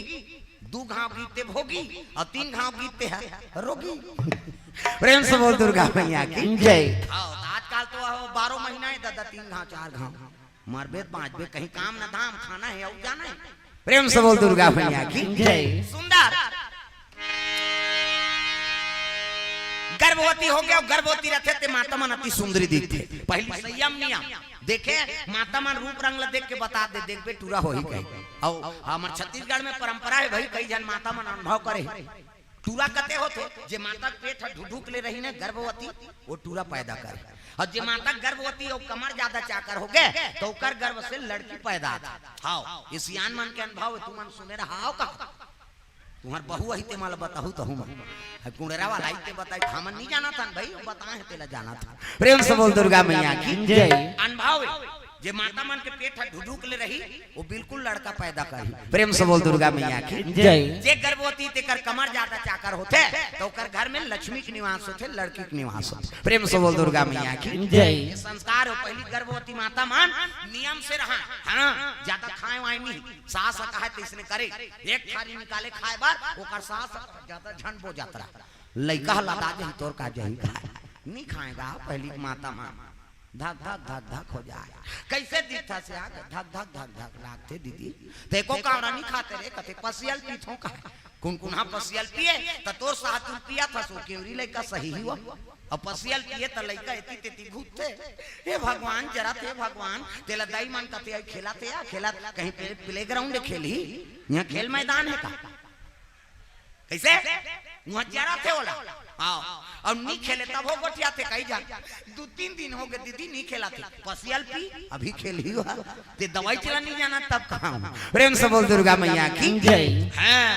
दो घाव गीते भोगी और 3 घाव गीते है रोगी प्रेम से बोल दुर्गा मैया की जय। आजकल तो 12 महीना है दादा 3 घाव 4 घाव मरबे 5 बे कहीं काम ना धाम खाना है और जाना है प्रेम से बोल दुर्गा मैया की जय। सुंदर गर्भवती हो गया गर्भवती रहते थे माता मन अति सुंदरी दिखते पहली संयम नियम देखे माता मन रूप रंग देख के बता दे देख बे टूरा हो ही कहीं और हमारे छत्तीसगढ़ में परंपरा है भाई कई जन माता मन अनुभव करे टूरा कते होते जे माता पेट ढुढुक ले रही ने गर्भवती वो टूरा पैदा करे और जे माता गर्भवती और कमर ज्यादा चाकर हो गए तो कर गर्भ से लड़की पैदा हां ये सियान मन के अनुभव तू मन सुने रहा हो का तुम्हार बहू ही ते माल बताहू तो हम कुंडरा वाला ही ते बताई हमन नहीं जाना था भाई बताए तेला जाना था प्रेम से बोल दुर्गा मैया की जय। अनुभव जे माता मन के पेट ढुढुक ले रही वो बिल्कुल लड़का पैदा करी प्रेम से बोल दुर्गा मैया की जय। जे गर्भवती ते कर कमर ज्यादा चाकर होते तो कर घर में लक्ष्मी के निवास होते लड़की के निवास होते प्रेम से बोल दुर्गा मैया की जय। ये संस्कार हो पहली गर्भवती माता मान नियम से रहा हां ज्यादा खाए वाए नहीं सास कहा तो इसने करे एक थाली निकाले खाए बार ओकर सास ज्यादा झन बो जाता लइका लदा जे तोर का जही नहीं खाएगा पहली माता मां धक धक धक धक हो जाए कैसे दिखता से आगे धक धक धक धक लागते दीदी देखो कावड़ा नहीं खाते रे कथे पसियल पीठों का कुनकुना पसियल पिए तो तोर साथ पिया था सो केवरी लइका सही हुआ और पसियल पिए तो लइका एती तेती घूमते हे भगवान जरा थे भगवान तेला दाई मन कते खेलाते या खेला कहीं प्ले ग्राउंड खेली यहाँ खेल मैदान है का कैसे वहां जरा थे बोला आओ और नहीं खेले तब हो गोटिया थे कहीं जा 2-3 दिन हो गए दीदी नहीं खेला थे पसियल पी अभी खेल ही हुआ ते दवाई चला नहीं जाना तब कहाँ प्रेम से बोल दुर्गा मैया की जय हाँ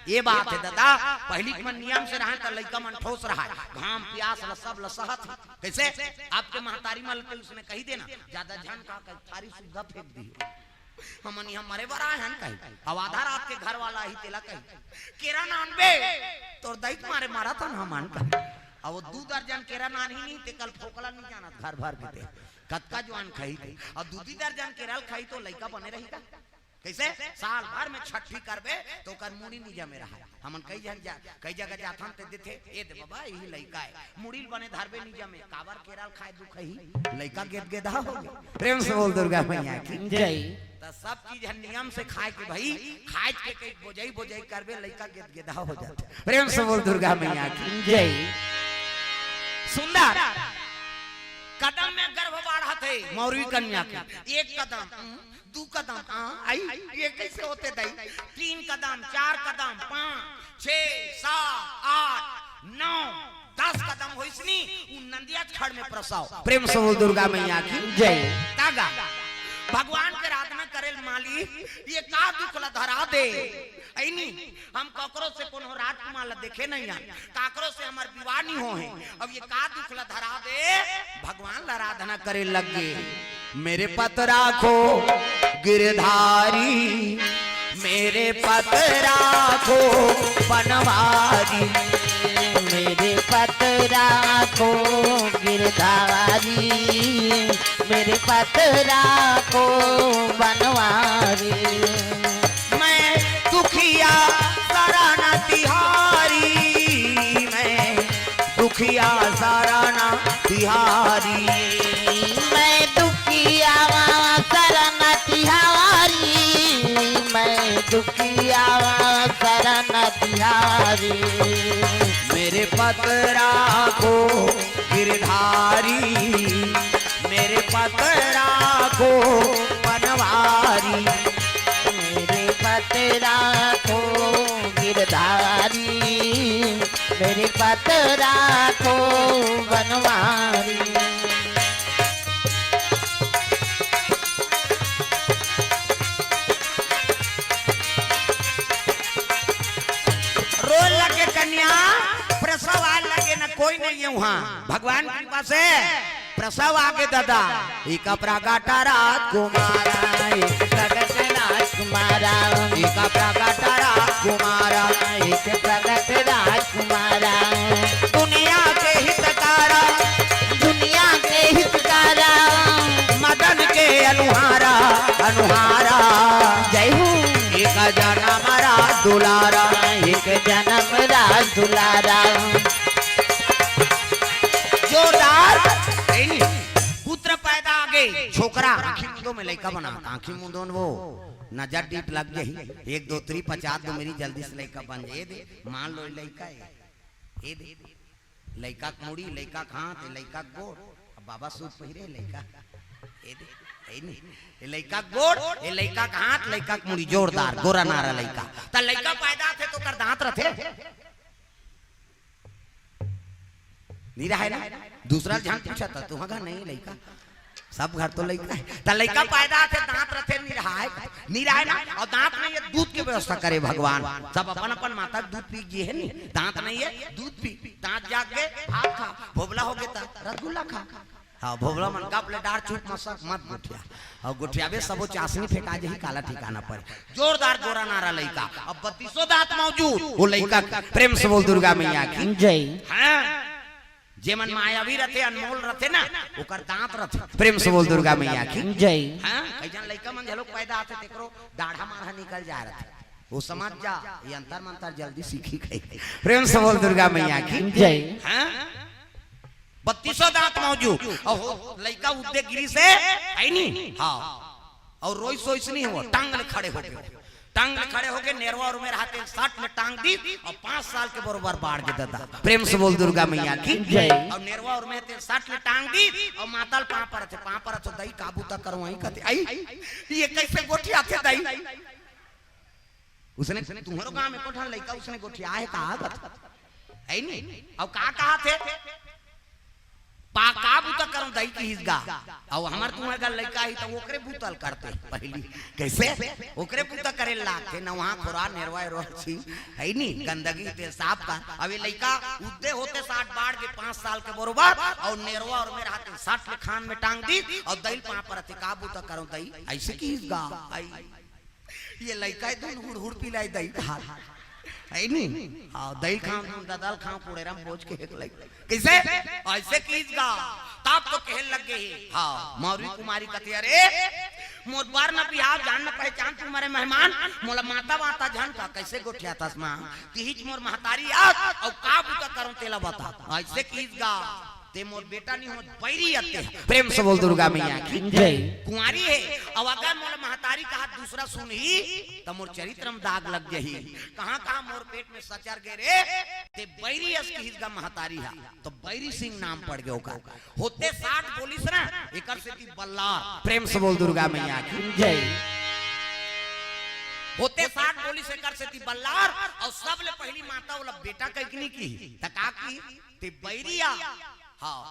ये बात है दादा पहली मन नियम से रहा तो लड़का मन ठोस रहा है घाम प्यास सब लसहत कैसे आपके महतारी मल के उसने कही देना ज्यादा झन का थारी सुधा फेंक दी हमन यहाँ मरे बरा है कहीं अब आधा रात के घर वाला ही तेला कहीं केरा नान बे तोर दैत मारे मारा था ना मान का अब वो 2 दर्जन केरा नान ही नहीं ते कल फोकला नहीं जाना घर भर के कतका जवान खाई थे और 2 दर्जन केरल खाई तो लड़का बने रहेगा कैसे साल भर में छठी करबे तो कर मुड़ी नहीं जमे रहा हमन कई जगह जाथन ते देथे ए दे बाबा यही लइका है मुड़ी बने धरबे नहीं जमे काबर केरल खाए दुखही लइका गेद गेदा हो गया प्रेम से बोल दुर्गा मैया की जय त सब चीज नियम से खाए के भाई खाए के कई बोझई बोझई करबे लइका गेद गेदा हो जाता प्रेम से बोल दुर्गा मैया की जय सुंदर कदम में गर्भ बाढ़ा थे मौरी कन्या की 1 कदम 2 कदम आई ये कैसे होते दई 3 कदम 4 कदम 5 6 7 8 9 10 कदम होइसनी नंदिया खड़ में प्रसव प्रेम से बोल दुर्गा मैया की जय तागा भगवान के आराधना करे मालिक ये का दुख ला धरा दे ऐनी हम ककरो से कोनो राजकुमार ला देखे नहीं है काकरो से हमार विवाह नहीं हो है अब ये का दुख ला धरा दे भगवान ला आराधना करे लगे मेरे पत राखो गिरधारी मेरे पत राखो बनवारी मेरे पत राखो गिरधारी मेरे पत राखो बनवारी मैं दुखिया सराना तिहारी मैं दुखिया सराना तिहारी मैं दुखिया शरण तिहारी मैं दुखिया शरण तिहारी मेरे पत राखो गिरधारी मेरे पत राखो बनवारी मेरे पत राखो गिरधारी मेरे पत राखो बनवारी रो लगे कन्या प्रसव आ लगे ना कोई नहीं है वहाँ भगवान की कृपा से प्रसव आगे दादा एक प्रगट राजकुमारा एक प्रगट राजकुमारा एक प्रगट राजकुमारा एक प्रगट राजकुमारा दुनिया के हितकारा दुनिया के हितकारा मदन के अनुहारा अनुहारा जय हो एक जन्म राज दुलारा एक जन्म राज दुलारा जोरदार पुत्र पैदा आ गए छोकरा आंखी मुंदो में लड़का बना आंखी मुंदो वो नजर डीप लग गई 1 2 3 50 दो मेरी जल्दी से लड़का बन जाए दे मान लो लड़का है ए दे लड़का मुड़ी लड़का खात लड़का गोड़ बाबा सूट पहिरे लड़का ए दे ए नहीं लड़का गोड़ ए लड़का हाथ लड़का मुड़ी जोरदार गोरा नारा लड़का त लड़का पैदा थे तो कर दांत रथे नहीं रहा है ना दूसरा ध्यान पूछा था तुम्हारा नहीं लड़का सब घर तो लड़का है त लड़का पैदा थे दांत रथे नहीं रहा है ना और दांत में ये दूध की व्यवस्था करे भगवान सब अपन अपन माता दूध पी जी है नहीं दांत नहीं है दूध पी दांत जाग गए भात खा भोबला हो गया रसगुल्ला खा हाँ भोबला मन का अपने डार चूट मसक मत गुठिया और गुठिया बे सबो चासनी फेंका जही काला ठिकाना पर जोरदार गोरा नारा लड़का अब 32 दांत मौजूद वो लड़का प्रेम से बोल दुर्गा मैया की जय हाँ जेमन मायावी रथे अनमोल रथे ना ओकर दांत रथे प्रेम से बोल दुर्गा मैया की जय हां कईजन लइका मन झलोक पैदा आते तेकरो दाढ़ा मारा निकल जा रहा वो समझ जा ये अंतर मंतर जल्दी सीखी गई प्रेम से बोल दुर्गा मैया की जय हां 32 दांत मौजूद और लड़का उद्दे गिरी से है नहीं। हाँ और रोई सोइस नहीं हुआ, टांगल खड़े होके नेरवा और मेरे हाथ 60 में टांग दी और 5 साल के बरोबर बाढ़ के दादा। प्रेम से बोल दुर्गा मैया की जय। और नेरवा और मैं 60 में टांग दी और माताल पाँ पर तो दही काबू तक करो वहीं कहते आई ये कैसे गोठिया थे दही उसने तुम्हारे गांव में कोठा लड़का उसने गोठिया है कहा है नहीं और कहा थे पाका बूता करूं दही की हिस्गा और हमार तुम्हारे का लड़का ही तो ओकरे बूतल करते पहली कैसे ओकरे बूता करे लाते न वहां खोरा नेरवा रोची है नी गंदगी ते साफ का। अब ये लड़का उद्दे होते 60 बाढ़ के 5 साल के बरोबर और नेरवा और मेरे हाथ 60 ले खान में टांग दी और दही पाँ पर का बूता करूं दही ऐसे की हिस्गा ये लड़का दूध हुड़ हुड़ पिलाई दही खा है नहीं। हाँ दही खाओ ददल खाओ पुड़ेरा बोझ के एक लग कैसे ऐसे कीजगा तब तो कहने लग गए। हाँ मौरी कुमारी कहती अरे मोर बार न बिहार जान न पहचान तुम्हारे मेहमान मोला माता वाता जान का कैसे गोठिया तस्मा तिहिच मोर महतारी आ और का बुता करूं तेला बता ऐसे कीजगा ते मोर बेटा नहीं हो बैरी आते। प्रेम से बोल दुर्गा मैया की जय। कुंवारी है अब अगर मोर महतारी का हाथ दूसरा सुन ही तो मोर चरित्र में दाग लग जही कहां मोर पेट में सचर गए रे ते बैरी अस की हिस्गा महतारी है तो बैरी सिंह नाम पड़ गयो का होते 60 पुलिस ना एकर से ती बल्लार। प्रेम से बोल दुर्गा मैया की जय। होते 60 पुलिस एकर से ती बल्लार और सबले पहली माता वाला बेटा कइकनी की तका की ते बैरिया। हाँ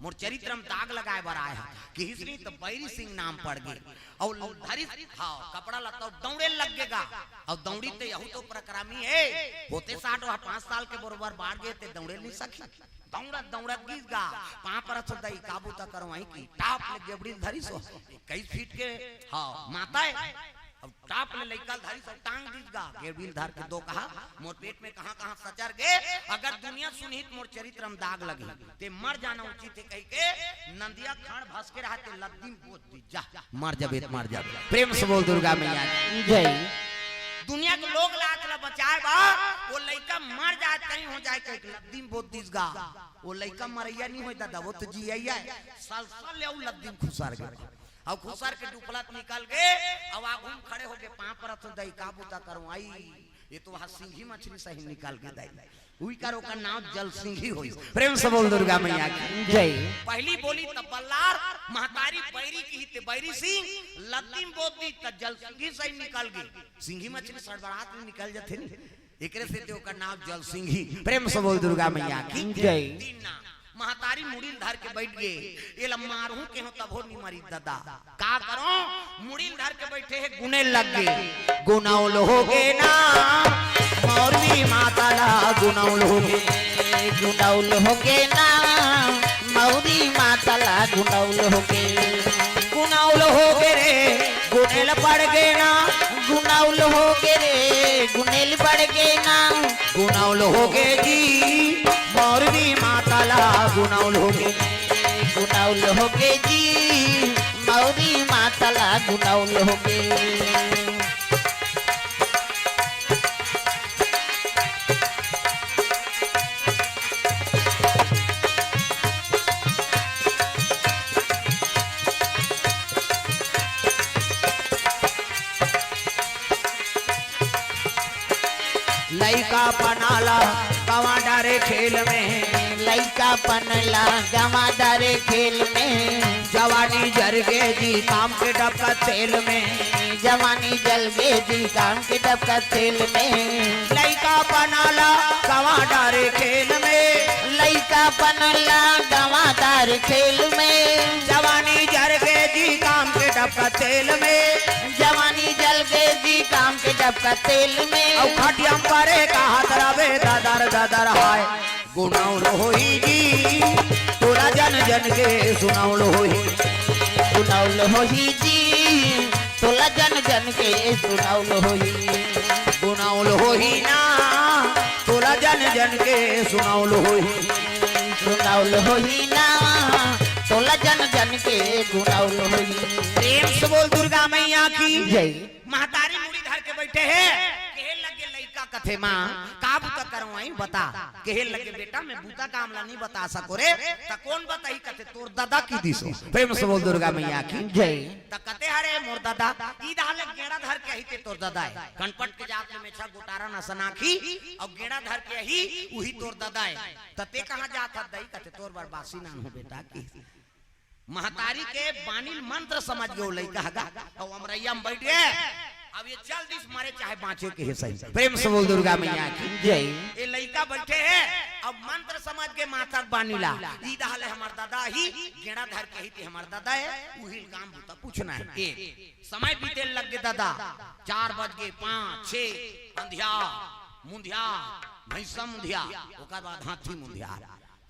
मोर चरित्र में दाग लगाए बर आया है कि हिस्री तो बैरी सिंह नाम पड़ गए और धरी। हाँ कपड़ा लता दौड़े लगेगा और दौड़ी तो यहू तो प्रक्रामी है होते 60 और 5 साल के बरोबर बाढ़ गए ते दौड़े नहीं सकी दौड़ा गीत गा पाँ पर दही काबू तक करो वहीं की टाप ले गेबड़ी धरी सो 21 फीट के। हाँ माता है अब टाप ले लइका धारी सब टांग दीजगा गेबड़ी धार के दो कहा मोर पेट में कहां सचर गए अगर दुनिया सुनित मोर चरित्र में दाग लगे ते मर जाना उचित है कह के नंदिया खान भस के रहते लद्दी बोझ दी जा मर जाबे। प्रेम से बोल दुर्गा मैया जय। दुनिया के लोग लात बचाए बा वो लइका मर जाए कहीं हो जाए कहीं लद्दी बोझ दीजगा वो लइका मरैया नहीं होता दादा वो तो जिया साल ले लद्दी खुसार गए और खुसार के डुपलात निकाल गए अब आगून खड़े हो गए पाँ पर तो दही काबूता करूं आई ये तो वहां सिंही मछली सही निकाल के दही उई करो का नाम जल सिंही होई। प्रेम से बोल दुर्गा मैया की जय। पहली बोली त बल्लार महतारी बैरी की ही ते बैरी सिंह लद्दी बोदी त जल सिंही सही निकाल गई सिंही मछली सड़बड़ात में निकल जाते नी एकरे से ते का नाम जल सिंही। प्रेम से बोल दुर्गा मैया की जय। महतारी मुड़ील धर के बैठ गए ये मारू के हो तब हो नहीं मरी दादा का करो मुड़ील धर के बैठे है गुने लग गए गुनाउल हो गए ना मौरवी माताला गुनाउल हो गए गुनाउल हो गए ना मौरी माताला गुनाउल हो गए रे गुनेल पड़ गए ना गुनाउल हो गए रे गुनेल पड़ गए ना गुनाउल हो गए जी मौरवी माताला गुनाउल हो गए जी मौरी माताला गुनाउल हो गए। लइका पनाला गवा डारे खेल में लइका पनला गवा डारे खेल में जवानी जर गए जी काम के डबका तेल में जवानी जल गए जी काम के डबका तेल में लइका पनाला गवा डारे खेल में लइका पनला गवा डारे खेल में जवानी जर गए जी काम के डबका तेल में जवानी जल गए जी काम के डबका तेल में और खटिया परे का हाथ रवे दादर हाय गुनाउल होई जी तोरा जन जन के सुनाउल होई जी तोला जन जन के सुनाउल होई गुनाउल होई ना तोरा जन जन के सुनाउल होई ना तोला जन जन के गुनाउल होई। प्रेम से बोल दुर्गा मैया की जय। महतारी मुड़ी धर के बैठे हैं कहे लगे लइका लड़का कथे माँ का बूता करवाई बता कहे लगे बेटा मैं बूता का आमला नहीं बता सको रे त कौन बताई कथे तोर दादा की दिसो प्रेम से बोल दुर्गा मैया की जय त कते हरे मोर दादा ई दाले गेड़ा धर के ही के तोर दादा है कनपट के जात में मेछा गोटारा न सनाखी और गेड़ा धर के ही वही तोर दादा है तते कहां जात है दई कथे तोर बरबासी ना हो बेटा की महतारी के बानिल मंत्र समझ गयो लइका हगा और अमरैया में बैठ गए अब ये चल दिस मारे चाहे बाँचे के है सही प्रेम से बोल दुर्गा मैया की जय ये लइका बैठे है अब मंत्र समझ के माथा बानीला ई दहले हमार दादा ही गेड़ा धर के ही ते हमार दादा है उही काम होता पूछना है एक समय बीते लग गए दादा 4 बज गए 5 6 अंधिया मुंधिया भैंसा मुंधिया ओकर बाद हाथी मुंधिया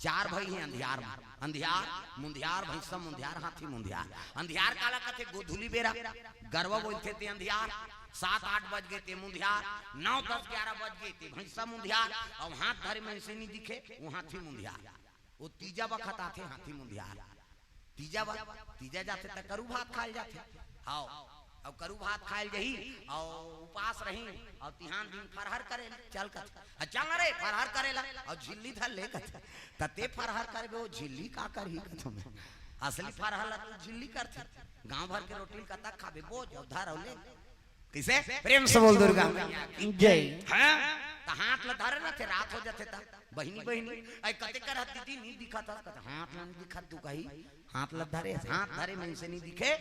4 भाई हैं अंधियार अंधियार मुंधियार भैंसा मुंधियार हाथी मुंधियार अंधियार काला कथे गोधुली बेरा गरवा बोलते थे अंधियार 7-8 बज गए थे मुंधियार 9-10-11 बज गए थे भैंसा मुंधियार और हाथ धरे में से नहीं दिखे वो हाथी मुंधियार वो तीजा बखत आते हाथी मुंधियार तीजा जाते तक करू भात खाए जाते हाँ अब करू भात खाए जही और उपास रही और तिहान दिन फरहर करे चल कर चल रे फरहर करेला और झिल्ली धर ले तते फरहर करे वो झिल्ली का करही तुम्हें असली फरहर तो झिल्ली करते गांव भर के रोटी का तक खाबे बोझ उधार ले किसे प्रेम से बोल दुर्गा जय हां त हाथ ल धरे ना थे रात हो जाते त बहिनी आई कते कर हत्ती नहीं दिखा था हाथ न दिखा तू कही हाथ ल धरे में से नहीं दिखे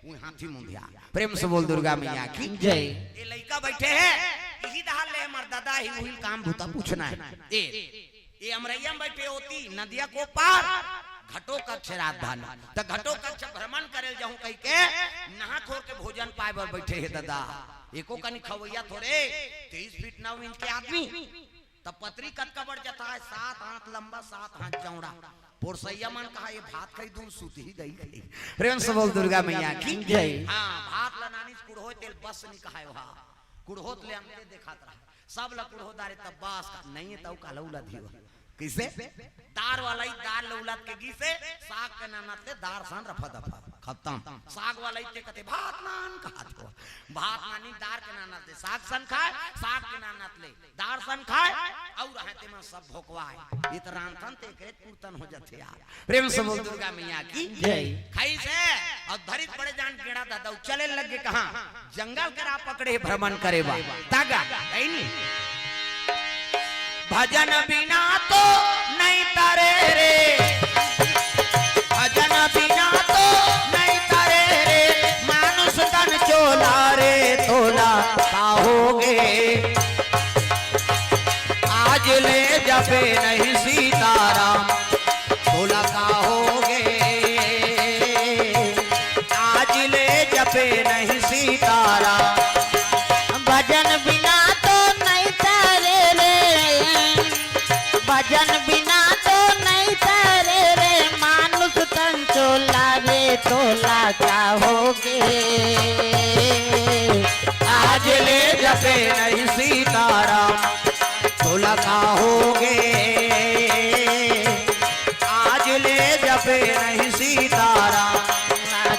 वो हाथी मुंधिया प्रेम से बोल दुर्गा मैया की जय ये लइका बैठे है यही दहाल ले हमर दादा ही वही काम भूता पूछना है ये अमरैया में बैठे होती नदिया को पार घटो कक्ष राजधानी त घटो कक्ष भ्रमण करे जाऊं कह के नहा खोर के भोजन पाए बर बैठे है दादा एको कनी खवैया थोड़े 23 फीट 9 इंच के आदमी तब पत्री कद का बढ़ जाता है 7 हाथ लंबा 7 हाथ चौड़ा पोरसैया मन कहा ये भात खाई दूं सूती ही दही खाई प्रेम से बोल दुर्गा मैया की जय हां भात ला नानी कुड़हो तेल बस नहीं कहा हा कुड़होत ले हमने देखा रहा सब ला कुड़हो दारे तब बस नहीं है तब काला उला दियो किसे दार वाला ही दार लौलात के गी से साग के नानत ले दार सान रफा दफा खत्म साग वाला ही कहते भात नान खात हो भात नानी दार के नानत ले साग सन खाए साग के नानत ले दार सन खाए और रहते में सब भोकवाए ये तो रांधन ते करे पूर्तन हो जाते यार प्रेम से बोल दुर्गा मैया की जय खाई से और धरित बड़े जान गेड़ा दादा चले लगे कहां जंगल करा पकड़े भ्रमण करे बा तागा नहीं नहीं भजन बिना तो नहीं तारे रे भजन बिना तो नहीं तारे रे मानुष तन चोला रे तोला पाओगे आज ले जपे नहीं सीताराम तोला काहोगे आज ले जपे नहीं सीताराम भजन बिना तो नहीं तारे रे भजन बिना तो नहीं तारे रे मानुष तन चोला रे तोला चाहोगे आज ले जपे नहीं सीताराम तोला काहोगे आज ले जपे नहीं सीताराम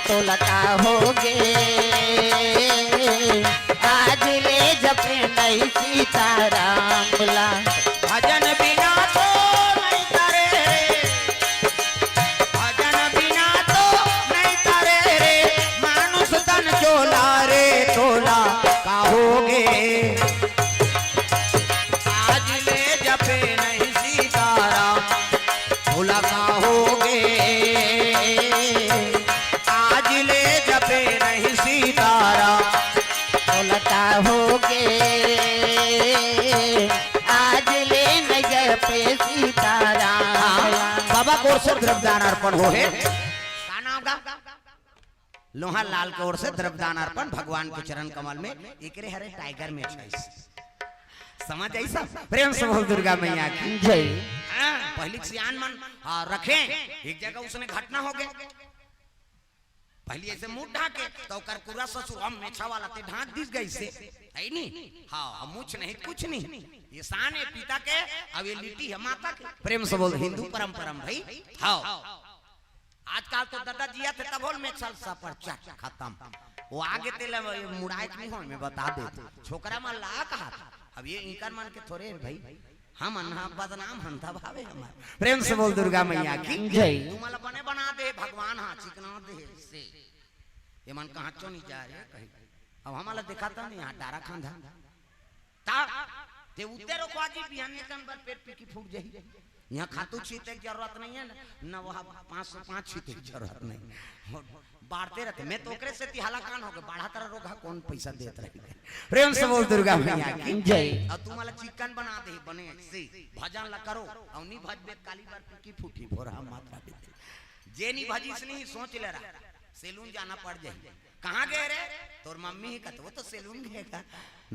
तोला चाहोगे आज ले जपे नहीं सीताराम बोला भजन बिना तो नहीं तारे रे भजन बिना तो नहीं तारे रे मानुष तन चोला रे तोला काहोगे आज ले जपे नहीं सीताराम तोला काहोगे आज ले जपे नहीं सीताराम तोला चाहोगे आज ले न जपे सीताराम बाबा को ओर से द्रव्यदान अर्पण हो है का नाम का लोहा लाल की ओर से द्रव्यदान अर्पण भगवान के चरण कमल में एकरे हरे टाइगर में समझ ऐसा प्रेम से बोल दुर्गा मैया की जय पहली सियान मन रखे एक जगह उसने घटना हो गया पहले ऐसे मुंह ढाके तो कर पूरा ससुर हम मेछा वाला ते ढाक दिस गई से है नहीं हाँ मुछ नहीं कुछ नहीं ये शान है पिता के अब ये लिट्टी है माता के प्रेम से बोल हिंदू परंपरा भाई हाँ आजकल तो दादा जिया थे तब में चल सपर चट खत्म वो आगे तेल मुड़ाए नहीं हो मैं बता दे छोकरा में ला कहा अब ये इनकर मान के थोड़े भाई हम अन्हा बदनाम हंता भावे हमार प्रेम से बोल दुर्गा मैया की जय। तुम्हारा बने बना दे भगवान हाँ चिकना दे से ये मन कहाँ चो नहीं जा रहे कहीं अब हमारा दिखाता नहीं यहाँ डारा खांधा ता ते उते रोकवाजी बिहानी के अंदर पेट पी की फूट जाई यहाँ खातू छीते की जरूरत नहीं है ना वहाँ 505 छीते की जरूरत नहीं बाढ़ते रहते मैं तो ओकरे से तिहाला कान हो गए बढ़ा तरह रोगा कौन पैसा देत रही प्रेम से बोल दुर्गा मैया की जय। अब तू मला चिकन बना दे बने से भजन ला करो और नी भज बेत काली बार की फूटी फोर हम मात्रा दे जे नी भजी से नहीं सोच ले रहा सैलून जाना पड़ जाए कहाँ गए रे तोर मम्मी ही कहते वो तो सैलून गए का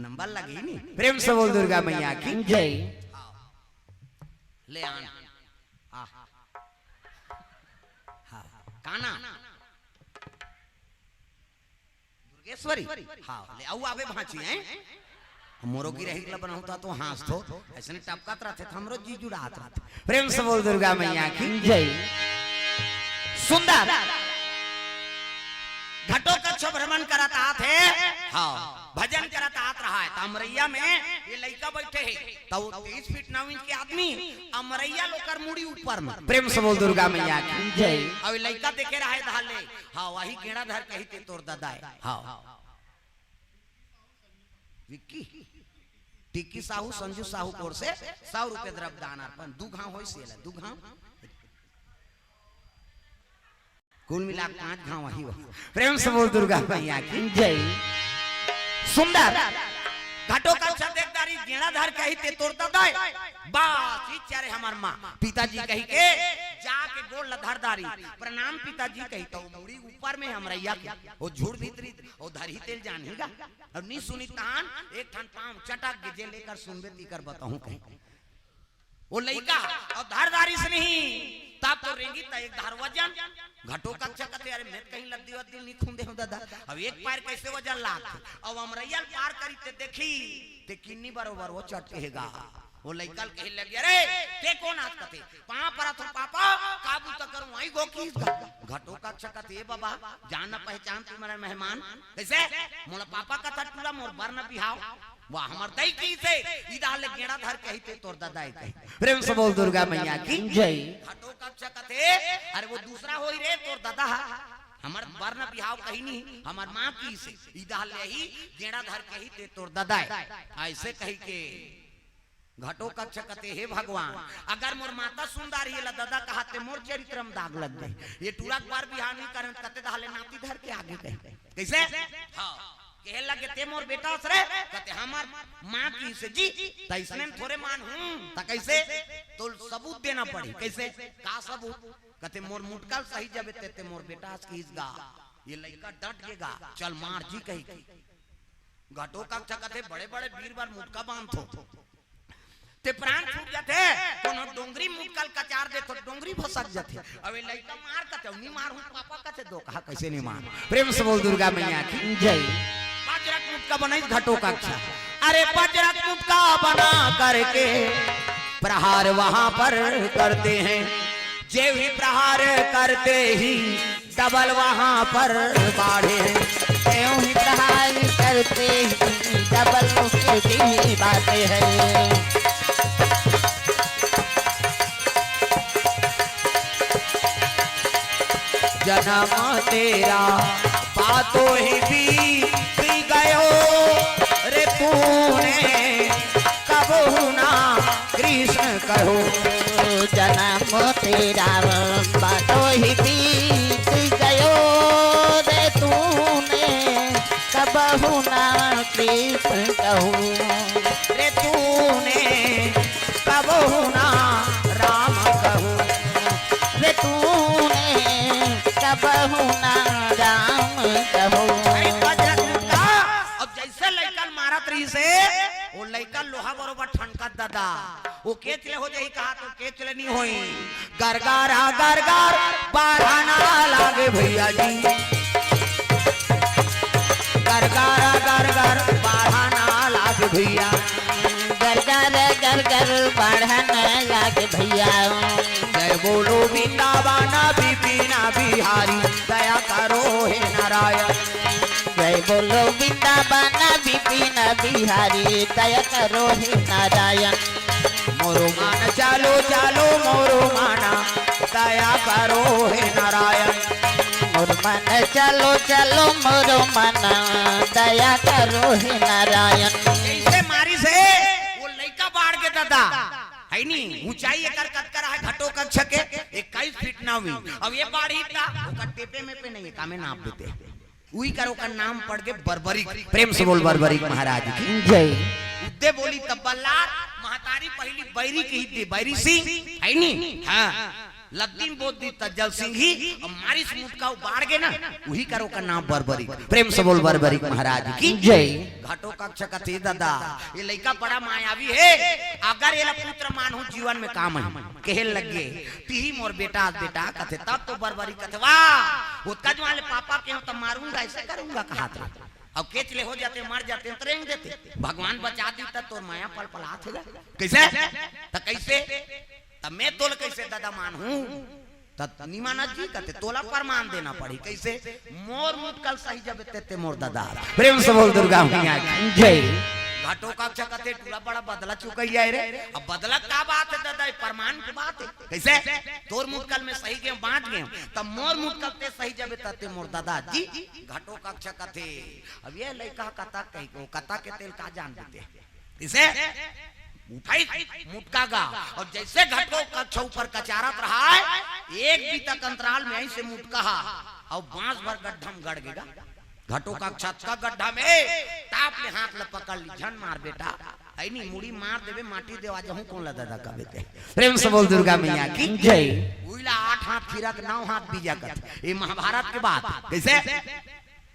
नंबर लगी नहीं प्रेम से बोल दुर्गा मैया की जय। ले आन हाँ काना दुर्गेश्वरी हाँ ले आओ आवे भांची हैं मोरो की रही बना होता तो हाथ तो ऐसे टपकत रहते थे हमरो जी जुड़ात रहते प्रेम से बोल दुर्गा मैया की जय। सुंदर घटों का छो भ्रमण करता थे हाँ भजन करता आत रहा है अमरैया में ये लड़का बैठे है तो 23 फीट 9 इंच के आदमी अमरैया लोकर मुड़ी ऊपर में प्रेम से बोल दुर्गा मैया की जय। अब लड़का देखे रहा है धाले हाँ वही गेड़ा धर कही ते तोर दादा है हाँ विक्की टिक्की साहू संजू साहू कोर से 100 रुपए द्रव्य दान अर्पण 2 घाव होई सेला 2 घाव कुल मिला 5 घाव वही प्रेम से बोल दुर्गा मैया की जय। सुंदर घाटों का छदेदारी गेणाधार कही ते तोड़ दादा बस ई चारे हमार मां पिताजी कही के जाके गोड़ लधारदारी प्रणाम पिताजी कही तो मुड़ी ऊपर में हमरैया वो झूठ भीतरी और धरी तेल जानेगा और नी सुनी तान एक ठन पांव चटक जे लेकर सुनबे तीकर बताऊं कहीं वो लइका और धारदारी से नहीं तब तो रेंगी ता एक धार वजन घटो का चकते अरे मैं कहीं लद्दी वद्दी नहीं खूंदे हूं दादा अब एक पैर कैसे वजन लाख अब अमरैया पार करी ते देखी ते किन्नी बरोबर वो चटकेगा वो लइकल कहे लगे अरे ते कौन आज कते पां पर तो पापा काबू तो करूं आई गो की घटो का चकते बाबा जान न पहचान तुम्हारे मेहमान कैसे मोला पापा का टूला मोर बरना बिहाव वाह हमर दई की से इदा ले गेड़ा धर कही ते तोर दादा कही प्रेम से बोल दुर्गा मैया की जय। घटो का चकते अरे वो दूसरा होई रे तोर दादा हमर बरना बिहाव कही नहीं हमर मां की से इदा ले ही गेड़ा धर कही ते तोर दादा ऐसे कही के घटो का चकते हे भगवान अगर मोर माता सुंदर ही दादा कहते मोर चरित्र में दाग लग गए ये टूरा बार बिहार नहीं करन कते दाले नाती धर के आगे कहे कैसे हां कहे लगे ते मोर बेटा रे कहते हमार मां की से जी त इसने थोड़े मान हूं त कैसे तो सबूत देना पड़ी कैसे का सबूत कहते मोर मुटकल सही जबे ते मोर बेटा की इसगा ये लड़का डट गेगा चल मार जी कही घटो का चकते बड़े बड़े वीर बार मुटका बांध थो ते प्राण छूट जाते कोनो डोंगरी मुकल कचार दे तो डोंगरी फसक जाते अबे लइका मार कते नी मार हूं पापा कते दो कहा कैसे नहीं मार प्रेम से बोल दुर्गा मैया की जय। वज्रक मुटका बनाई घटो का अरे वज्रक मुटका बना करके प्रहार वहां पर करते हैं जे भी प्रहार करते ही डबल वहां पर बाढ़े त्यों ही प्रहार करते ही डबल की बातें हैं। जन्म तेरा बातों ही बीत गयो रे तूने कब ना कृष्ण कहो जन्म तेरा बातों ही बीत गयो रे तूने कब ना कृष्ण कहो रे तूने कब ना राम कहो रे तूने कब ना राम कहो। अब जैसे लइकन मारत रही से वो लइकन लोहा बरोबर ठनका दादा वो केचले हो जाई कहा तो केचले नहीं होई गरगारा गरगार बाराना लागे भैया जी गरगारा गरगार बाराना लागे भैया गरगर गरगर बढ़ने लागे भैया जय बोलो वृंदावन बिपिना बिहारी दया करो हे नारायण जय बोलो वृंदावन बिपिन बिहारी दया करो हे नारायण। मोरो मान चालो चालो मोरो माना दया करो हे नारायण। मोर मन चलो चलो मोरो मन दया करो हे नारायण। कैसे मारी से वो लड़का बाढ़ के दादा है नी ऊंचाई एकर कतकर है घटो कक्ष के 21 फीट ना हुई। अब ये बाढ़ ही था ओकर टेपे में पे नहीं कामे नाप देते उही करो का नाम पड़ के बर्बरिक। प्रेम से बोल बर्बरिक महाराज की जय। उद्दे बोली तब्बला महतारी पहली बैरी की ही बैरी सिंह है नी हां लद्दीन बोल दी तज्जल सिंह ही और मारी समुद्र का बाढ़ गए ना वही करो का नाम बर्बरिक। प्रेम से बोल बर्बरिक महाराज की जय। घाटो कक्ष कथे दादा ये लड़का बड़ा मायावी है अगर ये पुत्र मानू जीवन में काम है कहे लगे ती मोर बेटा बेटा कथे तब तो बर्बरिक कथे वाह उसका जो वाले पापा के तब मारूंगा ऐसे करूंगा कहा था अब केच ले हो जाते मर जाते तो रेंग देते भगवान बचा दी तब तो माया पल पलात हो कैसे तो कैसे तब मैं तोल कैसे दादा मान हूँ निमाना जी कहते तोला प्रमाण देना पड़ी कैसे मोर मुद कल सही जब ते मोर दादा। प्रेम से बोल दुर्गा मैया की जय। घाटो का कहते टूला बड़ा बदला चुका ही रे अब बदला का बात है दादा प्रमाण की बात है कैसे तोर मुद कल में सही गए बांट गए तब मोर मुद कल ते सही जब ते मोर दादा जी। घाटो का कहते अब ये लड़का कथा कही कथा के तेल का जान देते इसे उठाई मुटका गा और जैसे घटो कक्ष ऊपर कचारत रहा है एक भी तक अंतराल में ऐसे मुटका और बांस भर गड्ढम गड़ गएगा घटो का छत का गड्ढा में ताप ले हाथ ल पकड़ ली झन मार बेटा ऐनी मुड़ी मार देवे माटी देवा जहूं कौन ला दादा का बेटे। प्रेम से बोल दुर्गा मैया की जय। उइला 8 हाथ फिरक 9 हाथ बीजा कथ ये महाभारत के बात कैसे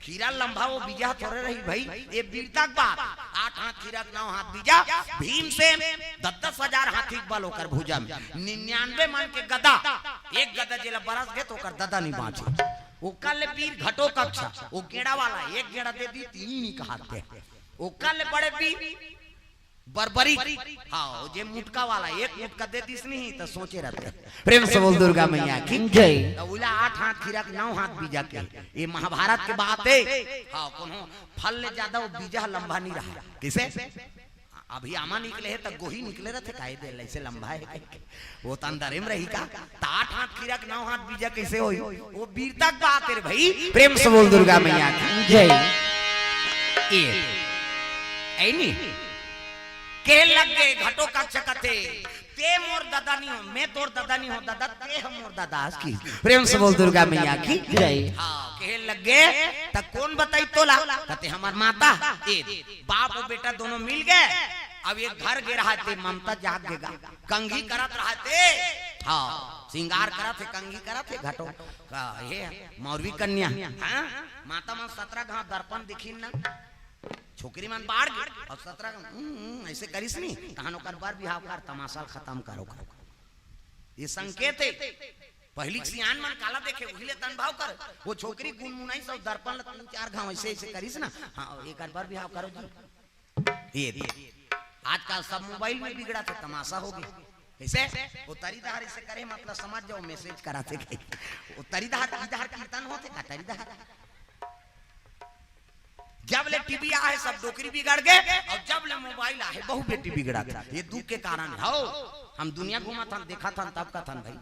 खीरा लंबा वो बीजा थोड़े रही भाई ये वीरता की बात 8 हाथ खीरा 9 हाथ बीजा भीम से 10-10 हजार हाथी बल होकर भुजा में 99 मन के गदा एक गदा जेला बरस गए तो कर दादा नहीं बांचे वो कल वीर घटो कक्षा वो गेड़ा वाला एक गेड़ा दे दी 3 नहीं कहाते वो कल बड़े वीर बर्बरिक हाँ जे मुटका वाला एक मुटका दे दिस नहीं तो सोचे रहते। प्रेम से बोल दुर्गा मैया की जय। तो उला 8 हाथ खीरा 9 हाथ बीजा के ये महाभारत के बात है हाँ कोनो फल ले ज्यादा वो बीजा लंबा नहीं रहा किसे अभी आमा निकले है तो गोही निकले रहते काहे दे ऐसे लंबा है वो तो अंदर में रही का 8 हाथ खीरा 9 हाथ बीजा कैसे होई वो वीरता की बात है भाई। प्रेम से बोल दुर्गा मैया की जय। ये ऐनी के लगे घटो का चकते ते मोर दादा नहीं हो मैं तोर दादा नहीं हो दादा ते हम मोर दादा की। प्रेम से बोल दुर्गा मैया की जय। हाँ कहे लगे त कौन बताई तोला कहते हमार माता ए बाप और बेटा दोनों मिल गए अब ये घर गे रहा थे ममता जाग देगा कंघी करत रहा थे हाँ श्रृंगार करा थे कंघी करा थे घटो ये मौरवी कन्या हाँ माता मन 17 गांव दर्पण दिखी ना छोकरी मन बाढ़ गई और 17 ऐसे करिस नहीं कहानो कर बार बिहाव कर तमाशा खत्म करो ये संकेत है पहली सियान मन काला देखे उहिले तन भाव कर वो छोकरी गुनमुनाई सब दर्पण 3-4 गांव ऐसे ऐसे करिस ना हां एक बार बिहाव करो जी ये आजकल सब मोबाइल में बिगड़ा थे तमाशा हो गई कैसे वो तरीदार ऐसे करे मतलब समझ जाओ मैसेज कराते वो तरीदार इधर कीर्तन होते का तरीदार जब ले टीवी आए सब डोकरी बिगड़ गए और जब ले मोबाइल आए बहु बेटी बिगड़ा था ये दुख के कारण हो हम दुनिया घुमा था देखा था तब का था भाई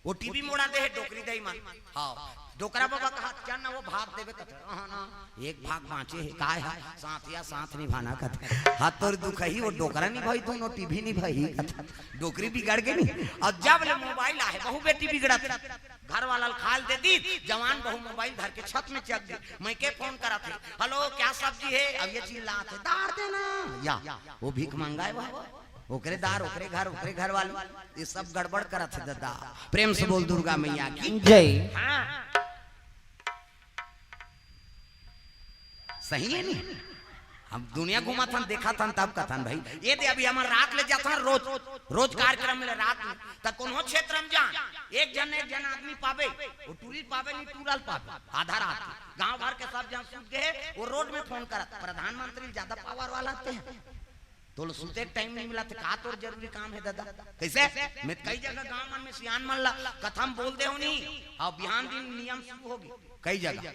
वो टीवी मोड़ा दे डोकरी दे मन हाँ डोकरा बाबा कहा क्या ना वो भाग देवे कथे हां ना एक भाग बांचे है काय है साथ या साथ निभाना कथे हाथ तोर दुख ही वो डोकरा नहीं भाई दोनों टीवी नहीं भाई कथा डोकरी बिगड़ गई नहीं और जब ले मोबाइल आए बहु बेटी बिगड़ा घर वाला खाल दे दी जवान बहु मोबाइल धर के छत में चक दी मैं के फोन करा थे हेलो क्या सब्जी है अब ये चिल्लाते दार देना या वो भीख मंगाए बाबा ओकरे दार ओकरे घर वाले ये सब गड़बड़ करा थे दादा। प्रेम से बोल दुर्गा मैया की जय। हाँ सही है नहीं हम दुनिया घुमा था देखा था तब का था भाई ये दे अभी हमार रात ले जाता रोज कार्यक्रम में रात में तक कोनो क्षेत्र में जान एक जन आदमी पावे वो टूरिस्ट पावे नहीं टूरल पावे आधा रात गांव भर के सब जन सूत गए वो रोड में फोन करा प्रधानमंत्री ज्यादा पावर वाला थे तो सुनते टाइम नहीं मिला का तोर जरूरी काम है दादा कैसे मैं कई जगह गांव मन में सियान मन ला कथम बोल दे हो नहीं और बिहान दिन नियम शुरू होगी कई जगह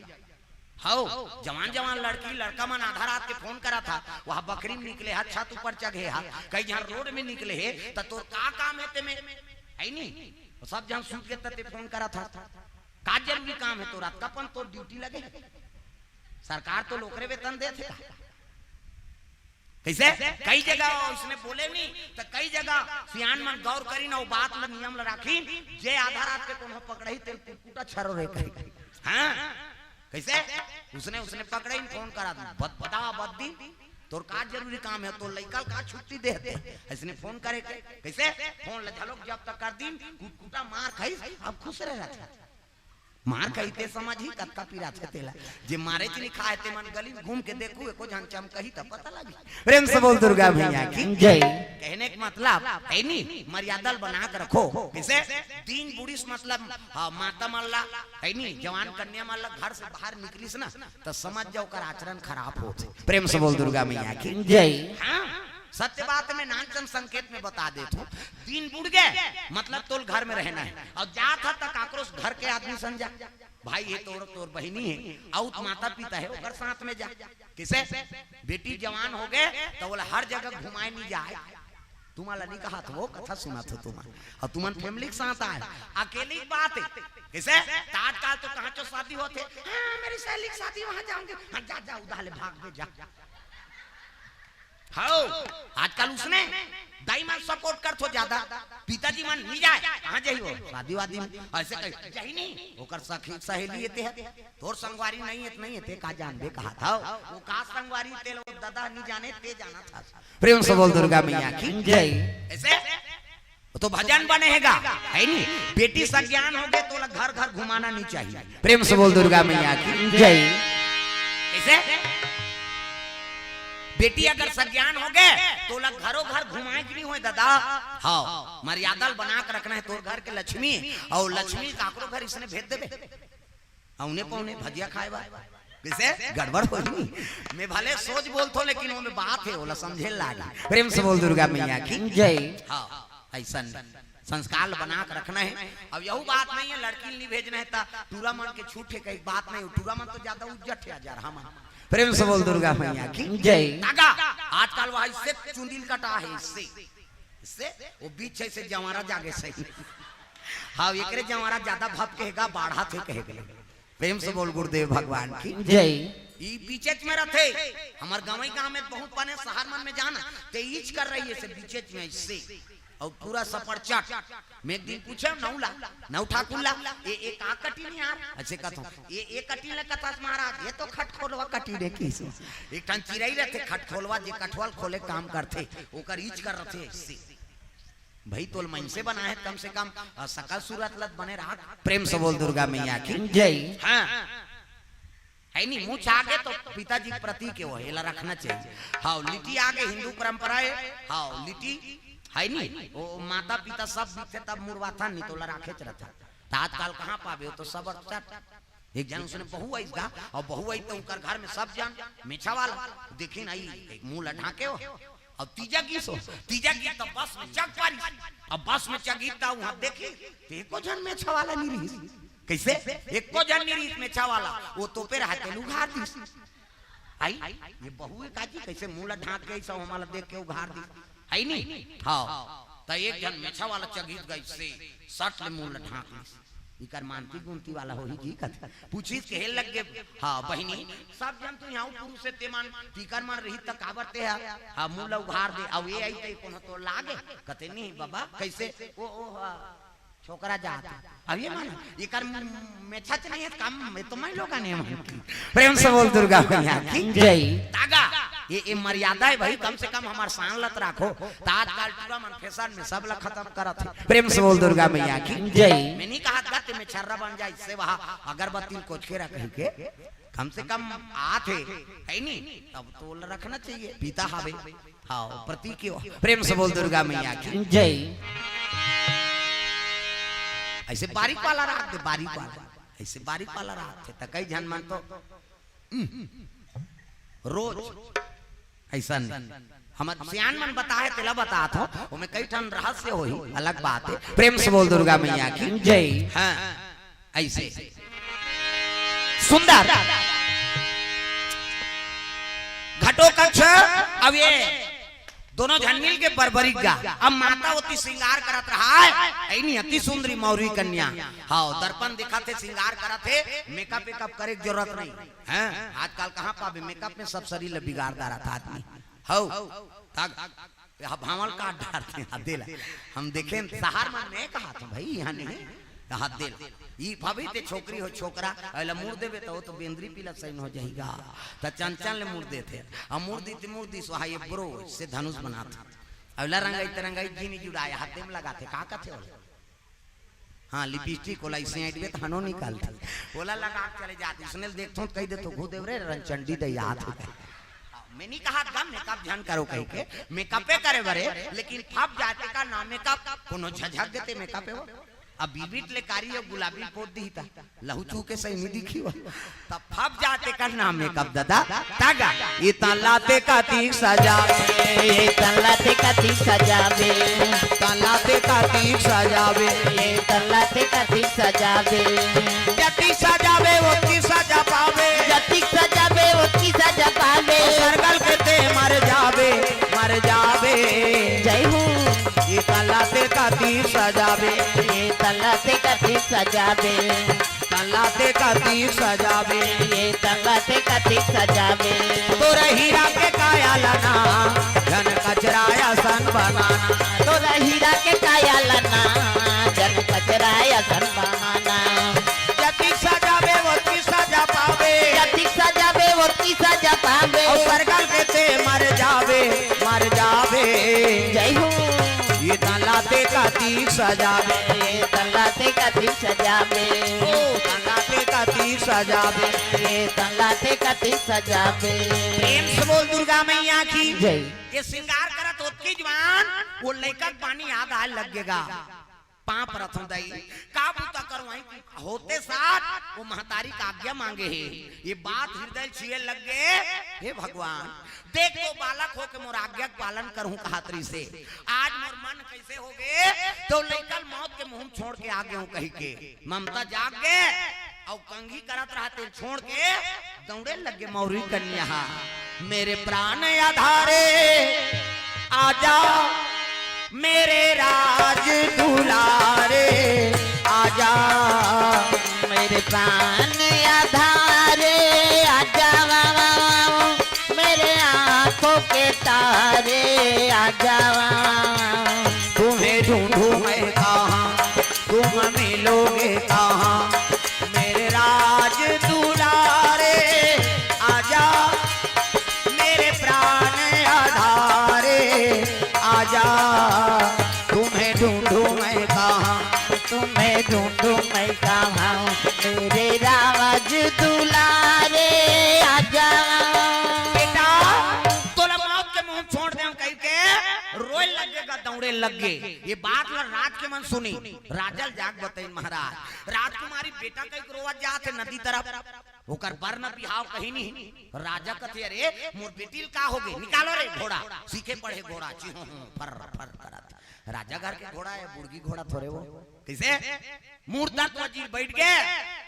हाउ जवान जवान लड़की लड़का मन आधा रात के फोन करा था वहाँ बकरी में निकले हा छत ऊपर चढ़े हा कहीं जहाँ रोड में निकले है तो तोर का काम है ते में है नहीं सब जहाँ सूत के तते फोन करा था का जरूरी काम है तो रात का पन तोर ड्यूटी लगे सरकार तो लोकरे वेतन दे थे कैसे कई जगह इसने बोले नहीं तो कई जगह सियान मन गौर करी ना वो बात ला नियम ला राखी जे आधा रात के कोनो पकड़ई तेल कुटा छरो रे कही हां कैसे उसने पकड़े फोन करा बता बद्दी तोर का जरूरी काम है तो लइका का छुट्टी दे दे इसने फोन करे कैसे फोन ले झलोक जब तक कर दिन कुटा मार खाई अब खुश रह रहा मार कहते समझ ही कतका पीरा थे तेला जे मारे चली खाए ते मन गली घूम के देखू एको जन चम कही त पता लगी प्रेम से बोल दुर्गा मैया की जय कहने का मतलब है नी मर्यादा बना के रखो कैसे तीन बुढ़ीस मतलब माता मल्ला है नी जवान कन्या मल्ला घर से बाहर निकलीस ना तो समझ जाओ कर आचरण खराब होते प्रेम से बोल दुर्गा मैया की जय हां सत्य बात में नानचन संकेत में बता देता हूँ दिन बुढ़ गए मतलब तोल घर में रहना है और जात तक आक्रोश घर के आदमी समझा भाई ये तोर बहिनी है आउट माता पिता है उधर साथ में जा किसे बेटी जवान हो गए तो बोला हर जगह घुमाए नहीं जाए तुम्हारा नहीं कहा था वो कथा सुना था तुम्हारा और तुमन फैमिली के साथ आए अकेली बात है किसे तात्काल तो कहाँ चो शादी होते मेरी सहेली की शादी वहां जाऊंगे जा जा उधाले भाग में जा हाँ आजकल उसने दाई मन सपोर्ट कर तो ज्यादा पिताजी मन नहीं जाए कहाँ जाई वो शादी वादी में ऐसे कहीं जाई नहीं ओकर सखी सहेली येते है तोर संगवारी नहीं है ते का जान दे कहा था वो का संगवारी तेल वो दादा नहीं जाने ते जाना था प्रेम से बोल दुर्गा मैया की जय ऐसे तो भजन बनेगा है नहीं बेटी सज्ञान हो गए तो घर घर घुमाना नहीं चाहिए प्रेम से बोल दुर्गा मैया की जय ऐसे बेटी अगर सज्ञान हो गए तो लग घरों घर घुमाए कि नहीं हुए दादा हाँ मर्यादा बना कर रखना है तोर घर के लक्ष्मी और लक्ष्मी काकरो घर इसने भेज देवे औने पौने भजिया खाए बा कैसे गड़बड़ हो नहीं मैं भले सोच बोलतो लेकिन वो में बात है ओला समझे लागी प्रेम से बोल दुर्गा मैया की जय हाँ ऐसा संस्कार बना कर रखना है अब यही बात नहीं है लड़की नहीं भेजना है टूरा मन के छूटे कई बात नहीं टूरा मन तो ज्यादा उज्जट है हजार हम प्रेम से बोल दुर्गा मैया की जय आजकल वह इससे चुंदिल कटा है इससे वो बीच से जवारा जागे सही हाँ एकरे जवारा ज्यादा भप कहेगा बाढ़ा थे कहेगा प्रेम से बोल गुरुदेव भगवान की जय ई बीचेच में रहते हमार गाँव में बहुत बने शहर मन में जाना ते ईच कर रही है बीचेच में इससे और पूरा सफर चट मैं एक दिन पूछे नौ ठाकुरला ये का कटी नहीं यार अच्छे कहता ये कटी ले कथा महाराज ये तो खट खोलवा कटी रे किस एक टन चिरई रहते खट खोलवा जे कठवाल खोले काम करते ओकर ईच कर रहे इससे भाई तोल मन से बना है कम से कम सकल सूरत लत बने रहा प्रेम से बोल दुर्गा मैया की जय हां है नहीं मुंह आगे तो पिताजी के प्रति के वो हेला रखना चाहिए हाँ लिट्टी आगे हिंदू परंपरा है हाँ लिट्टी है नहीं वो माता पिता सब बीते तब मुरवा था नहीं तो लड़ाखे रहता तात्काल कहाँ पावे हो तो सब एक जन उसने बहू आई था और बहू आई तो उनकर घर में सब जन मेछा वाला देखी नहीं मुंह लठाके हो अब तीजा की तो बस में चक पारी अब बस में चगीता वहां देखी एको जन मेछा वाला नहीं रही कैसे एको जन नहीं रही मेछा वाला वो तो पे रहते उघार दी आई ये बहू है काजी कैसे मुंह लठाक के सब हमारा देख के उघार दी है नहीं हाँ तो एक जन मेछा वाला चगीत गई से सट ले मुंह लठाक इकर मानती गुनती वाला हो ही जी कथा पूछी के हेल लग गए हाँ बहिनी सब जन तो यहाँ पुरुष से ते मान टीकर मान रही तक आवरते है हाँ मुंह उघार दे अब ये आई ते कोनो तो लागे कते नहीं बाबा कैसे ओ छोकरा जाता अब ये मान इकर मेछा नहीं है काम में तो मैं लोग ने प्रेम से बोल दुर्गा मैया की जय तागा ये मर्यादा है भाई कम से कम हमार शान लत रखो तात्काल पूरा मन फैशन में सब लग खत्म करत है प्रेम से बोल दुर्गा मैया की जय मैं नहीं कहा गत में छर्रा बन जाए इससे वहां अगरबत्ती कोच के रख के कम से कम आते है नहीं अब तो रखना चाहिए पिता हावे हाँ प्रतीक प्रेम से बोल दुर्गा मैया की जय ऐसे बारीक वाला रात दे बारीक वाला ऐसे बारीक वाला रात थे तो कई जन मन तो रोज ऐसा हम सियान मन बताए तेला बता था वो में कई ठन रहस्य होई अलग बात है प्रेम से बोल दुर्गा मैया की जय हाँ ऐसे सुंदर घटोत्कच अब ये दोनों जन मिल के बरबरी गा। अब माता होती श्रृंगार करत रहा है नहीं अति सुंदरी मौरी कन्या। हाँ दर्पण दिखा थे श्रृंगार करा थे मेकअप वेकअप करे की जरूरत नहीं है। आजकल कहाँ पावे मेकअप में सब शरीर बिगाड़ता रहता आदमी। हाँ भावल काट डालते हैं दिल हम देखे सहार मन में कहा था भाई यहाँ नहीं हाथ दिल ई भाभी ते छोकरी हो छोकरा अला मुड़ देबे तो बेंद्री पीला सही हो जाएगा त चंचल ले मुड़ देते अब मुड़ दी सो हाय ब्रो से धनुष बनाते अला रंगाई जीनी जुड़ाया हाथ में लगाते का थे हाँ लिपस्टिक ओला इसे एडवे हनो निकालते ओला लगा चले जाते उसने देखतो कह दे तो घू देव रे रंचंडी दे याद मैं नहीं कहा था मेकअप ध्यान करो कह के मेकअपे करे बरे लेकिन फप जाते का नाम मेकअप कोनो झझक देते मेकअप है अब बीबीट ले कारी और गुलाबी पोत दी था लहू चू के सही नहीं दिखी हो तब फप जाते का नाम मेकअप दादा तागा ये तलाते का तीक सजावे ये तलाते का तीक सजावे तलाते का तीक सजावे ये तलाते का तीक सजावे जति सजावे वो की सजा पावे जति सजावे वो की सजा पावे सरगल के ते मर जावे जय हो ये तलाते का तीक सजावे ये तलाते का तीक सजावे तलाते का तीक सजावे ये तलाते का तीक सजावे तोरा हीरा के काया लाना धन कचराया सन बनाना तोरा हीरा के काया लाना जन कचराया सन बनाना जति सजावे वो की सजा पावे जति सजावे वो की सजा पावे और सरगल के ते मर जावे जय हो ये तलाते का तीक सजावे ये तलाते का तीक सजावे तलाते का तीक सजावे ये तलाते का तीक सजावे प्रेम से बोल दुर्गा मैया की जय। ये श्रृंगार करत होत की जवान वो लइका पानी याद आए लगेगा पाप रथों दई का बूता करवाई होते साथ वो महतारी का आज्ञा मांगे है ये बात हृदय छिए लग गए हे भगवान देख तो बालक हो के मोर आज्ञा पालन करूं कहातरी से आज मोर मन कैसे हो गए तो लइकल मौत के मुंह छोड़ के आगे हूं कही के ममता जाग गए और कंघी करत रहते छोड़ के दौड़े लगे मौरी कन्या मेरे प्राण आधारे आजा मेरे राज दुलारे आजा मेरे प्राण आधारे आजा मेरे आंखों के तारे आजा तुम्हें ढूंढूं मैं कहाँ तुम मिलोगे कहाँ मेरे राज दुलारे आजा मेरे प्राण आधारे आजा तुम्हें ढूंढूं मैं कहाँ तुम्हें ढूंढूं मैं कहाँ मेरे राज दुलारे आजा बेटा तोला मौत के मुंह छोड़ दे कह के रोए लगेगा दौड़े लगे ये बात रात के मन सुनी राजल जाग बताई महाराज राजकुमारी बेटा कई रोवत जाते नदी तरफ ओकर बर न बिहाव कहीं नहीं राजा कथे अरे मोर बेटिल का होगे निकालो रे घोड़ा सीखे पड़े घोड़ा चिहो फर फर करत राजा घर के घोड़ा है बुड़गी घोड़ा थोड़े वो कैसे मूर्ता तो वजीर बैठ गए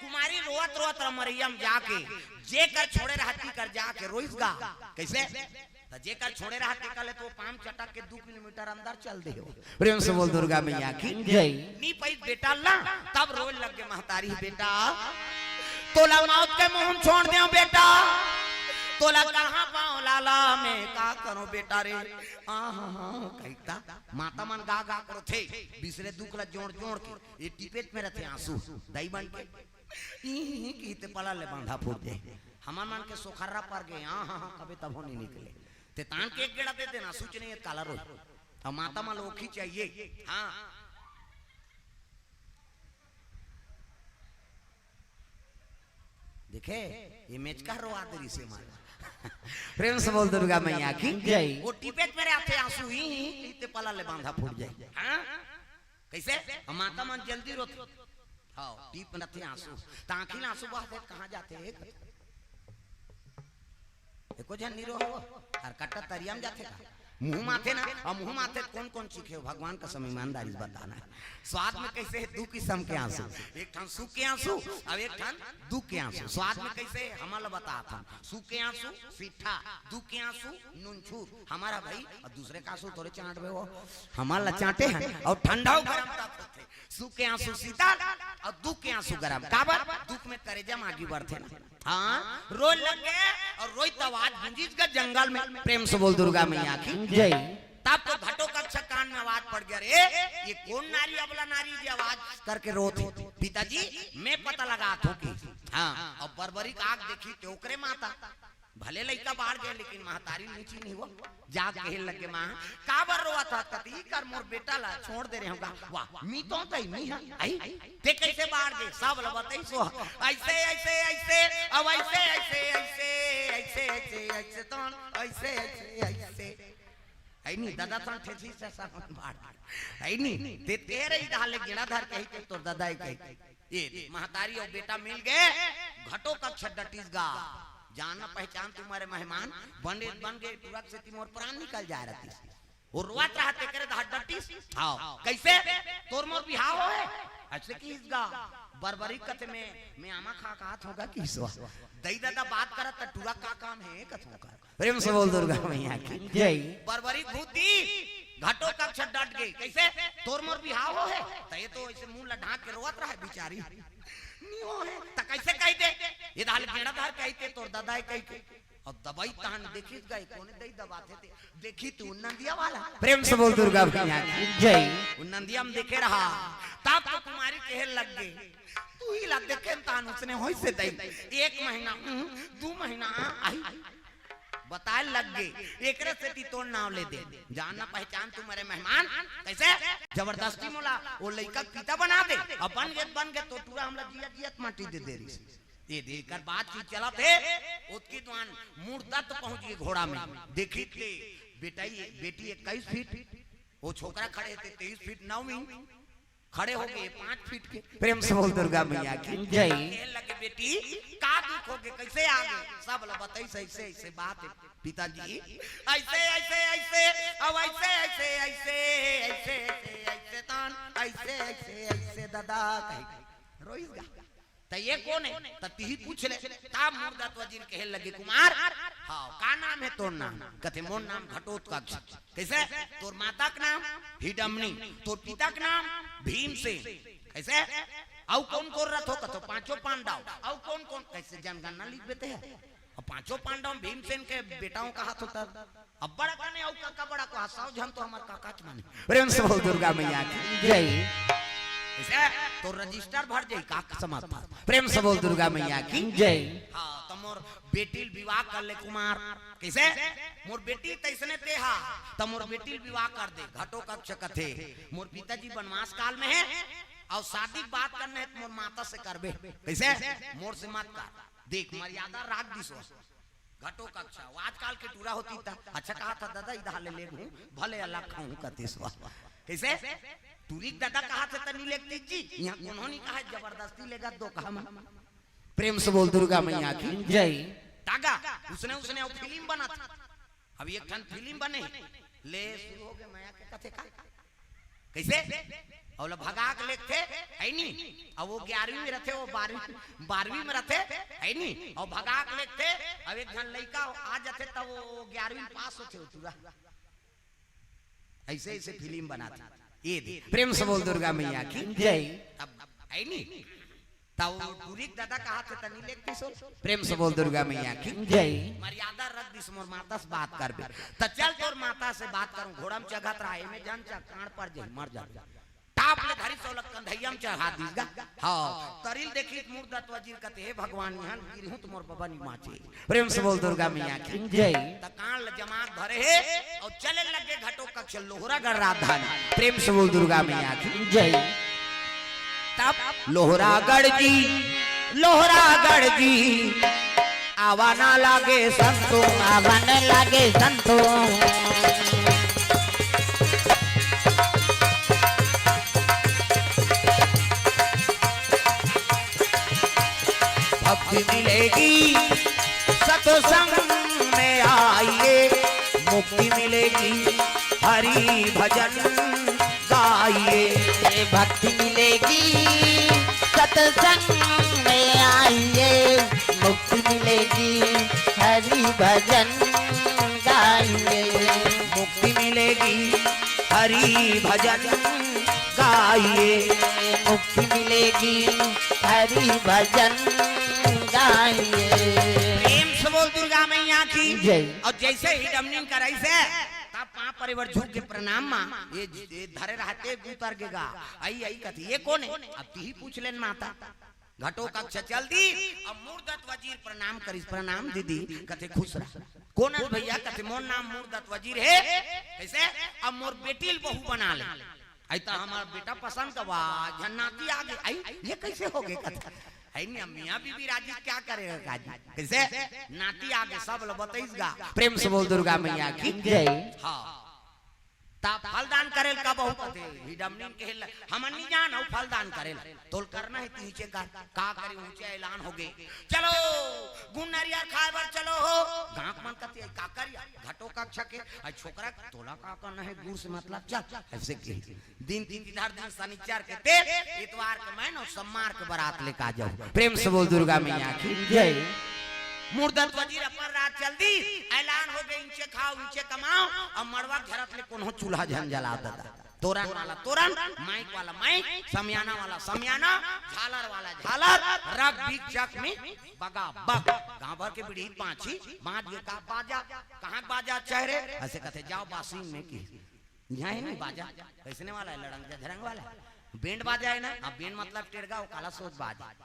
कुमारी रोवत रमरियम जाके जे कर छोड़े रहती कर जाके रोइसगा कैसे जे कर छोड़े रहते कले तो पाम चटक के 2 किलोमीटर अंदर चल दे प्रेम से बोल दुर्गा मैया की जय। नी पई बेटा ला तब रोए लग गए महतारी बेटा तोला मौत के मुंह छोड़ दे बेटा तोला कहां पाओ लाला में का करो बेटा रे कहता माता मन गा गा करो थे बिसरे दुख ला जोड़ के ये टिपेट में रहते आंसू दई बन के ई कीते पला ले बांधा फूट जाए हमार मन के सोखर्रा पर गए कभी तब हो नहीं निकले ते तान के एक गेड़ा दे देना सूच नहीं काला रो अब माता मन लोखी चाहिए हाँ देखे ये मैच का रो आदरी से मार प्रेम से बोल दुर्गा मैया की जय। वो टिपेट मेरे आते आंसू ही इते पला ले बांधा फूट जाए हाँ कैसे माता मन जल्दी रोती हाँ टीप नथे आंसू तांखी आंसू बहते कहाँ जाते एको जन नीरो हो और कट्टा तरियाम जाते का मुंह माथे ना, और मुंह माथे कौन कौन चीखे हो भगवान का समय ईमानदारी बताना है। स्वाद में कैसे है दू किस्म के आंसू, एक ठान सुख के आंसू और एक ठान दुख के आंसू। स्वाद में कैसे हमल बता था, सुख के आंसू सीठा, दुख के आंसू नूनछूर हमारा भाई, और दूसरे का आंसू थोड़े चाट में हो हमारा चाटे हैं और ठंडा गरम तक होते। सुख के आंसू सीता और दुख के आंसू गरम, काबर दुख में करेजा मागी बढ़ते ना। हाँ रोज लग गए और रोई तो आवाज गूंजीज का जंगल में, प्रेम से बोल दुर्गा मैया की जय। तब तो घटो कक्षा कान में आवाज पड़ गया, रे ये कौन नारी अबला नारी जी आवाज करके रोते। पिताजी मैं पता लगा था कि हाँ, और बरबरी का आग देखी टोकरे माता, भले लड़का बाहर गए लेकिन महतारी नीचे नहीं हुआ, जाग कहे लगे माँ का बर रोआ था, कती कर मोर बेटा ला छोड़ दे रहे होगा। वाह मी तो तई मी है आई ते कैसे बाहर गए सब लबतई सो ऐसे ऐसे ऐसे अब ऐसे ऐसे ऐसे ऐसे ऐसे ऐसे तो ऐसे ऐसे ऐसे आई नहीं दादा तो ठेठी से सामान बाहर आई नहीं ते तेरे ही डाले गिना धर कही ते तो दादा ही कही ये महतारी और बेटा मिल गए। घटो का छड्डटीस गा जाना पहचान तुम्हारे मेहमान बने बन गए, तुरंत से तिमोर प्राण निकल जा रहा थी। और रुआ चाहते करे हड्डटीस आओ कैसे तोर मोर बिहाव है ऐसे की इसगा बरबरी कथे में मैं आमा खा हाथ होगा कि दई दादा बात करत त टूरा का काम है कथो का। प्रेम से बोल दुर्गा मैया की जय। बरबरी भूती घटो कक्ष डट गई कैसे तोर मोर बिहाव है, त ये तो ऐसे मुंह लढा के रोत रहा है बेचारी नियो है त कैसे कह दे ये दाल गेड़ा धार कहते तोर दादा कह के और दवाई तान देखी गए कोने दई दबाते थे देखी तू नंदिया वाला। प्रेम से बोल दुर्गा मैया की जय। नंदिया में देखे रहा तब तो कुमारी कहे लग गई तू ही ला देखे तान उसने होई से दई 1 महीना 2 महीना आई बताए लग गए एकरे से ती तोड़ नाव ले दे जानना पहचान तुम्हारे मेहमान कैसे जबरदस्ती मोला वो लड़का पिता बना दे और बन गए तो पूरा हमला जिया जियत माटी दे दे रही ये देखकर बात की चला थे उसकी दुआन मूर्ता तो पहुंच गई घोड़ा में देखी थे बेटी 21 फीट वो छोकरा खड़े थे 23 फीट 9 खड़े हो गए 5 फीट के। प्रेम से बोल दुर्गा मैया की जय। लगे बेटी का दुख हो गए कैसे आ गए सब बताई ऐसे ऐसे बात है पिताजी ऐसे ऐसे ऐसे अब ऐसे ऐसे ऐसे ऐसे ऐसे तान ऐसे ऐसे ऐसे दादा कह रोइगा त ये कौन है तती ही पूछ ले ता मुर्दात वजीर कहे लगे कुमार हां का नाम है तोर नाम कथे मोर नाम घटोत्कच कैसे तोर माता का नाम हिडमनी तोर पिता का नाम भीमसेन कैसे औ कौन कौन रथ हो कथो 5 पांडव औ कौन कौन कैसे जनगणना लिख देते हैं और 5 पांडव भीमसेन के बेटाओं का हाथ होता अब बड़ा कने औ का बड़ा को हसाओ जन तो हमार काका माने। प्रेम से बोल दुर्गा मैया की जय। तो रजिस्टर भर जाई का समाप्त। प्रेम से बोल दुर्गा मैया की जय। हां तो मोर बेटी विवाह कर ले कुमार कैसे मोर बेटी तैसने ते हा तो मोर बेटी विवाह कर दे घटो कक्ष कथे मोर पिताजी वनवास काल में है और शादी बात करने है मोर माता से करबे कैसे मोर से मत कर देख मर्यादा राख दिसो घटो कक्षा आजकल के टूरा होती था अच्छा कहा था दादा इधर ले हूं भले अल्लाह खाऊं करते सो कैसे टूरी दादा कहा था तनी लेती जी यहां उन्होंने कहा जबरदस्ती लेगा दो कहा। प्रेम से बोल दुर्गा मैया की जय। तागा उसने फिल्म बना था अब एक ठन फिल्म बने ले शुरू हो गए माया के कथे का कैसे और भगा के लेते है नी अब वो 11वीं में रहते वो 12वीं में रहते है नी और भगा के लेते अब एक जन लड़का आ जाते तब वो 11वीं पास होते पूरा ऐसे ऐसे फिल्म बनाते ये दे। प्रेम से बोल दुर्गा मैया की जय। तब है नी तब पूरी दादा कहा थे तनी लेती सो। प्रेम से बोल दुर्गा मैया की जय। मर्यादा रख दिस मोर माता से बात करबे त चल तोर माता से बात करूं घोड़ा में चघत रहा में जान चा कान पर जे मर जा टाप ले धरी सोलक कंधैया में चढ़ा दीगा। हां तरिल देखी मुर्दा वजीर कहते हे भगवान यहां गिरहूं तो मोर बबा नी माचे। प्रेम से बोल दुर्गा मैया की जय। त कान ल जमात भरे है और चले लगे घटो कक्ष लोहरागढ़ राजधानी। प्रेम से बोल दुर्गा मैया की जय। तब लोहरागढ़ जी आवा ना लागे संतो आवन लागे संतो भक्ति मिलेगी सत्संग में आइए मुक्ति मिलेगी हरि भजन गाइए। भक्ति मिलेगी सत्संग में आइए, मुक्ति मिलेगी हरि भजन गाइए। मुक्ति मिलेगी हरि भजन गाइए। मुक्ति मिलेगी हरि भजन गाइए। प्रेम से बोल दुर्गा मैया की जय। और जैसे ही डमनिंग कराई से तब पांव परिवर झुक के प्रणाम मां ये धरे रहते उतर के गा आई आई कथी ये कौन है अब ती ही पूछ लेन माता। घटो कक्ष चल दी अब मूर्दत वजीर प्रणाम करिस। प्रणाम दीदी कथे खुश रह। कौन है भैया कथे मोर नाम मूर्दत वजीर है। कैसे अब मोर बेटी बहू बना ले आई तो हमारा बेटा पसंद का वाह जन्नाती आ गई आई ये कैसे हो गए कथा है नहीं मियां बीबी राजी क्या करेगा काजी कैसे नाती आगे सब लोग बताइएगा। प्रेम से बोल दुर्गा मैया की जय। हाँ ता फलदान करेल का बहुत कथे हिडमनिन के हमनी जान हो फलदान करेल तोल करना है नीचे का करे ऊंचे ऐलान हो गए चलो गुण नरिया खाए बर चलो हो गांक मन कथे का करिया घटो कक्षा के आ छोकरा तोला का करना है गुड़ से मतलब चल ऐसे के दिन हर दिन शनिचर के ते इतवार के महीना सोमवार के बारात लेके आ जाओ। प्रेम से बोल दुर्गा मैया की जय। मूर्दत वजीर अपन रात चल दी ऐलान हो गए इंचे खाओ इंचे कमाओ और मड़वा घेरत ले कोनो चूल्हा झन जला देता। तोरण वाला तोरण माइक वाला माइक समियाना वाला समियाना झालर वाला झालर रग बीक चक में बगा बग गांव भर के बिड़ी पांची बांध के का बाजा कहां बाजा चेहरे ऐसे कहते जाओ बासिंग में की यहां है नहीं बाजा कैसने वाला है लड़ंग झरंग वाला बैंड बाजा है ना अब बैंड मतलब टेरगा काला सोच बाजा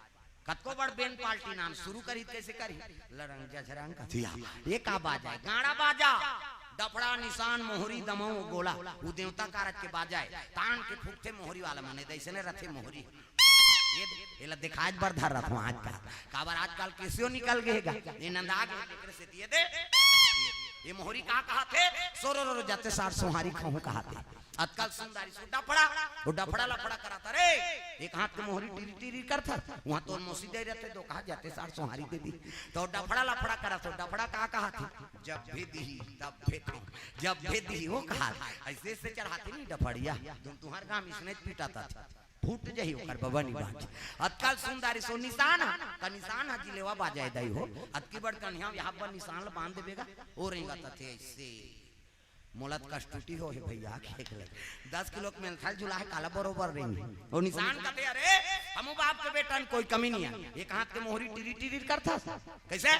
कतको बड़ बेन पार्टी नाम शुरू करी कैसे करी लड़ंग झरंग कथिया ये का बाजा है गाड़ा बाजा डफड़ा निशान मोहरी दमो गोला वो देवता कारज के बाजा है तान के फूकते मोहरी वाला माने दैसे ने रथे मोहरी ये दिखाज बर धर रथ आज का काबर आजकल कैसे निकल गएगा ये नंदा के से दिए दे ये मोहरी का कहा थे सोरो जाते सार सोहारी खाऊं कहा थे अतकाल सुंदरी सो डफड़ा वो डफड़ा लफड़ा कराता रे एक हाथ के मोहरी टीरी टीरी करता वहां तो मौसी दे रहते दो कहा जाते सार सोहारी दे दी तो डफड़ा लफड़ा करा तो डफड़ा का कहा थी जब भी दी तब भी जब भी दी वो कहा ऐसे से चढ़ाती नहीं डफड़िया तुम तुम्हारे गांव इसने पीटाता था फूट जही ओकर बबनी बाज अतकाल सुंदरी सो निशान का निशान है जिलेवा बाजाए दई हो अतकी बड़ कन्या यहां पर निशान बांध देबेगा और रहेगा तथे ऐसे मोलत कष्टुटी हो है भैया खेक ले 10 किलो के मेलथाल जुला है काला बरोबर रहेंगे और निशान कहते अरे हम बाप के बेटा में कोई कमी नहीं है एक हाथ के मोहरी टिरी टिरी करता कैसे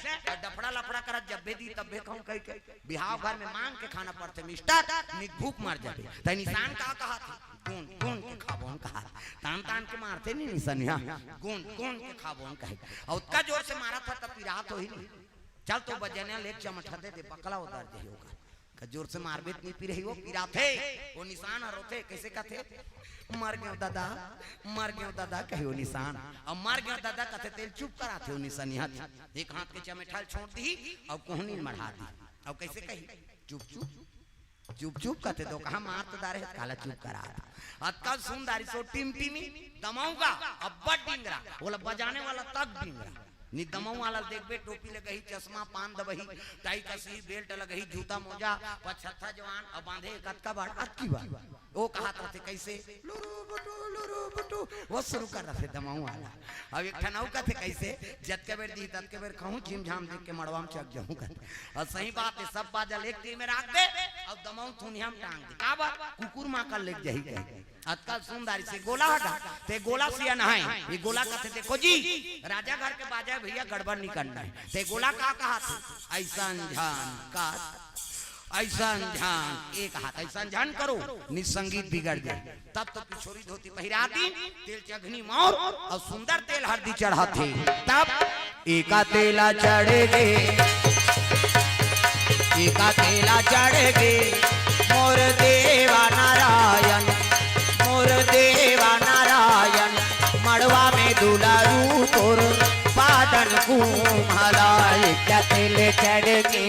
डफड़ा लफड़ा कर जब भी दी तब भी कहूं कह के बिहाव घर में मांग के खाना पड़ते मिस्टर निक भूख मर जाते त निशान का कहा था कौन कौन के खाबोन कहा तान तान के मारते नहीं निशानिया कौन कौन के खाबोन कहे और उसका जोर से मारा था तब पिरात हो ही नहीं चल तो बजने ले चमटा दे पकड़ा उतार दे होगा जोर से मारबेत नहीं पी रही वो पीरा थे वो निशान रोते कैसे कहते मर गयो दादा कहे वो निशान अब मर गयो दादा कहते तेल चुप करा थे वो निशान यहाँ एक हाथ के चमेठाल छोड़ दी और कोहनी मढ़ा दी अब कैसे कही चुप चुप चुप चुप कहते तो कहा मार तो दारे काला चुप करा अतकाल सुंदरी सो टिमटिमी दमाऊंगा अब बड़ डिंगरा बोला बजाने वाला तक डिंगरा नी दमाऊ वाला देखबे टोपी लगही चश्मा पान दबही टाई कसी बेल्ट लगही जूता मोजा पछत्था जवान अब बांधे कतका बाड़ अतकी बाड़ वो कहा थे कैसे लुरु बटू वो शुरू कर रहे दमाऊ वाला अब एक ठनाऊ का थे कैसे जत के बेर दी तत के बेर कहूं झिम झाम देख के मड़वा में चक जाऊं कर और सही बात है सब बाजल एक तीर में रख दे अब दमाऊ थुनिया में टांग दे का बात कुकुर मां का लेक जाही कहे अतकाल सुंदरी से गोला हटा ते गोला सिया नहाए ये गोला कहते देखो जी राजा घर के बाजा भैया गड़बड़ नहीं करना है ते गोला का कहा थे ऐसा ध्यान का ऐसा ध्यान एक हाथ ऐसा ध्यान करो निसंगीत बिगड़ जाए तब तो किशोरी धोती पहिराती तेल चघनी मोर और सुंदर तेल हल्दी चढ़ाते तब एका तेला चढ़ेगे एका तेला चढ़ेगे मोर देवा नारायण मड़वा में दुलारू तोर पादन कुम्हाला का तेल चढ़ के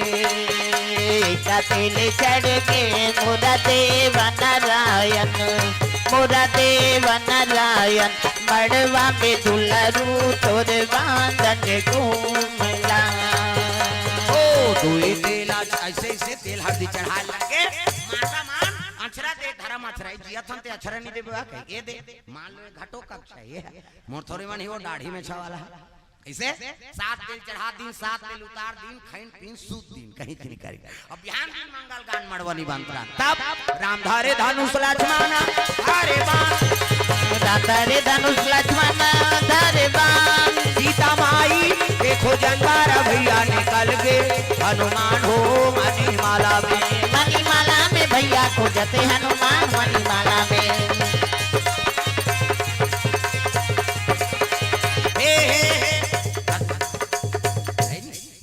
मोरा देव नारायण मड़वा में दुलारू तोर बांधन कुम्हाला ओ तू तेला ऐसे ऐसे तेल हल्दी चढ़ा लगे माता मान अक्षरा दे धर्म अक्षरा जिया थन ते अक्षरा नहीं देबे का ये दे मान लो घटो कक्ष है ये मोर थोड़ी मन ही वो दाढ़ी में छवाला है ऐसे 7 तेल चढ़ा दिन 7 तेल उतार दिन खैन पीन सूत दिन कहीं नहीं करी अब बिहान दिन मंगल गान मड़वनी बंतरा तब राम धारे धनुष लक्ष्मण धारे बाण धारे धनुष लक्ष्मण धारे बाण सीता माई देखो जंगार भैया निकल गए हनुमान हो मणिमाला में मणिमाला में भैया खोजते हनुमान मणिमाला में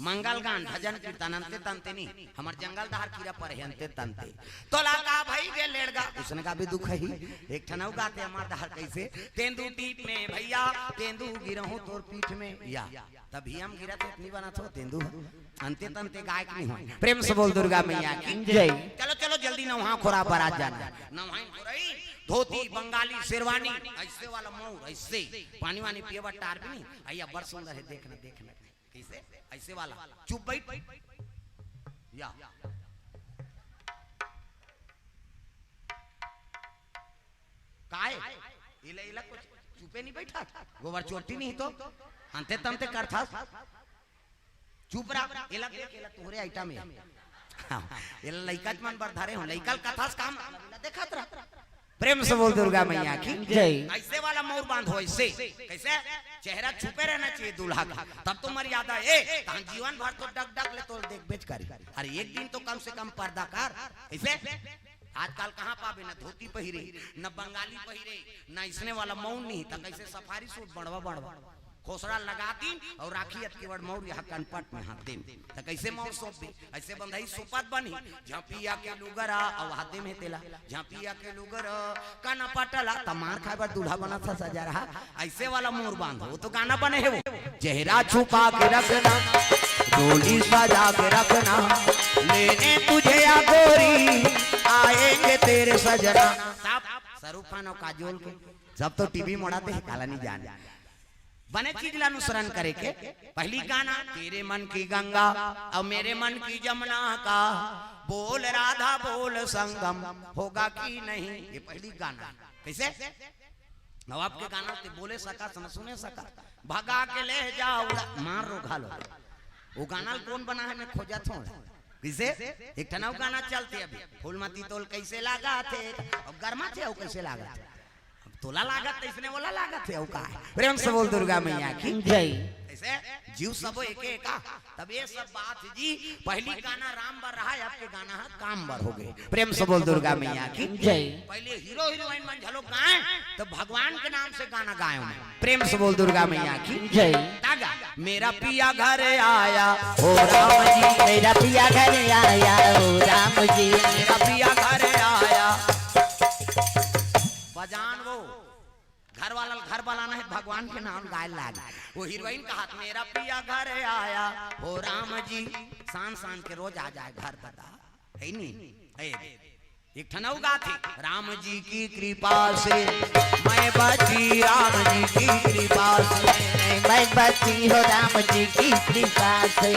मंगल गान भजन कीर्तन अंते तंते नहीं हमार जंगल दहार कीड़ा पर है अंते तंते तो लागा भाई के लेड़गा उसने का भी दुख है एक ठनौ गाते हमार दहार कैसे तेंदू टीप में भैया तेंदू गिरहूं तोर पीठ में या तभी हम गिरा तो इतनी बना तो तेंदू अंते तंते गायक नहीं हो प्रेम से बोल दुर्गा मैया की जय चलो चलो जल्दी ना वहां खोरा पर आ जाना ना वहां खोरई धोती बंगाली शेरवानी ऐसे वाला मोर ऐसे पानी वानी पिएवा टार भी नहीं आइया बड़ सुंदर है देखना देखना कैसे ऐसे वाला चुप बैठ या काय इले इला कुछ चुपे नहीं बैठा गोबर चोटी नहीं तो अंते तंते करथा चुप रहा इला देख इला तोहरे आइटम है इला लइका मन बरधारे हो लइकल कथास काम देखत रहा प्रेम से बोल दुर्गा मैया की जय ऐसे वाला मोर बांध हो ऐसे कैसे चेहरा छुपे रहना चाहिए दूल्हा का तब तो मर्यादा है तहन जीवन भर तो डग डग ले तो देख बेच करी अरे एक दिन तो कम से कम पर्दा कर ऐसे आजकल कहाँ पावे न धोती पहिरे न बंगाली पहिरे न इसने वाला मौन नहीं तो कैसे सफारी सूट बढ़वा बढ़वा खोसड़ा लगा दी और राखी केवड़ मौर यहाँ कनपट में हाथ दे तो कैसे मौर सौंप दी ऐसे बंधाई सुपत बनी झांपिया के लुगरा और हाथे में तेला झांपिया के लुगर काना पटला तमार खाए पर दूल्हा बना था सजा रहा ऐसे वाला मोर बांधो वो तो गाना बने है वो चेहरा छुपा के रखना डोली सजा के रखना लेने तुझे या गोरी आएंगे तेरे सजना सब सरूफान और काजोल के सब तो टीवी मोड़ाते हैं काला नहीं जान बने चीज अनुसरण करे के पहली गाना तेरे मन की गंगा और मेरे मन की जमुना का बोल राधा बोल संगम होगा कि नहीं ये पहली गाना कैसे नवाब के गाना ते बोले सका सुने सका भगा के ले जाओ मार रो घालो वो गाना कौन बना है मैं खोजा था किसे एक ठनाव गाना चलते अभी फूलमती तोल कैसे लागा थे अब गर्मा थे वो कैसे लागा थे तोला लागत इसने बोला लागत है का प्रेम से बोल दुर्गा मैया की जय ऐसे जीव सब एक एक तब ये सब बात जी पहली गाना राम बर रहा है आपके गाना है काम बर हो गए प्रेम से बोल दुर्गा मैया की जय पहले हीरो हीरोइन मन झलो गाए तो भगवान के नाम से गाना गाए प्रेम से बोल दुर्गा मैया की जय तागा मेरा पिया घर आया ओ राम जी मेरा पिया घर आया ओ राम जी मेरा पिया घर आया बजान वो घर वाला ना है भगवान के नाम गाय लाग वो हीरोइन का हाथ मेरा पिया घर आया हो राम जी शान शान के रोज आ जाए घर बता है नहीं एक ठनऊ गाथे राम जी की कृपा से मैं बची राम जी की कृपा से मैं बची हो राम जी की कृपा से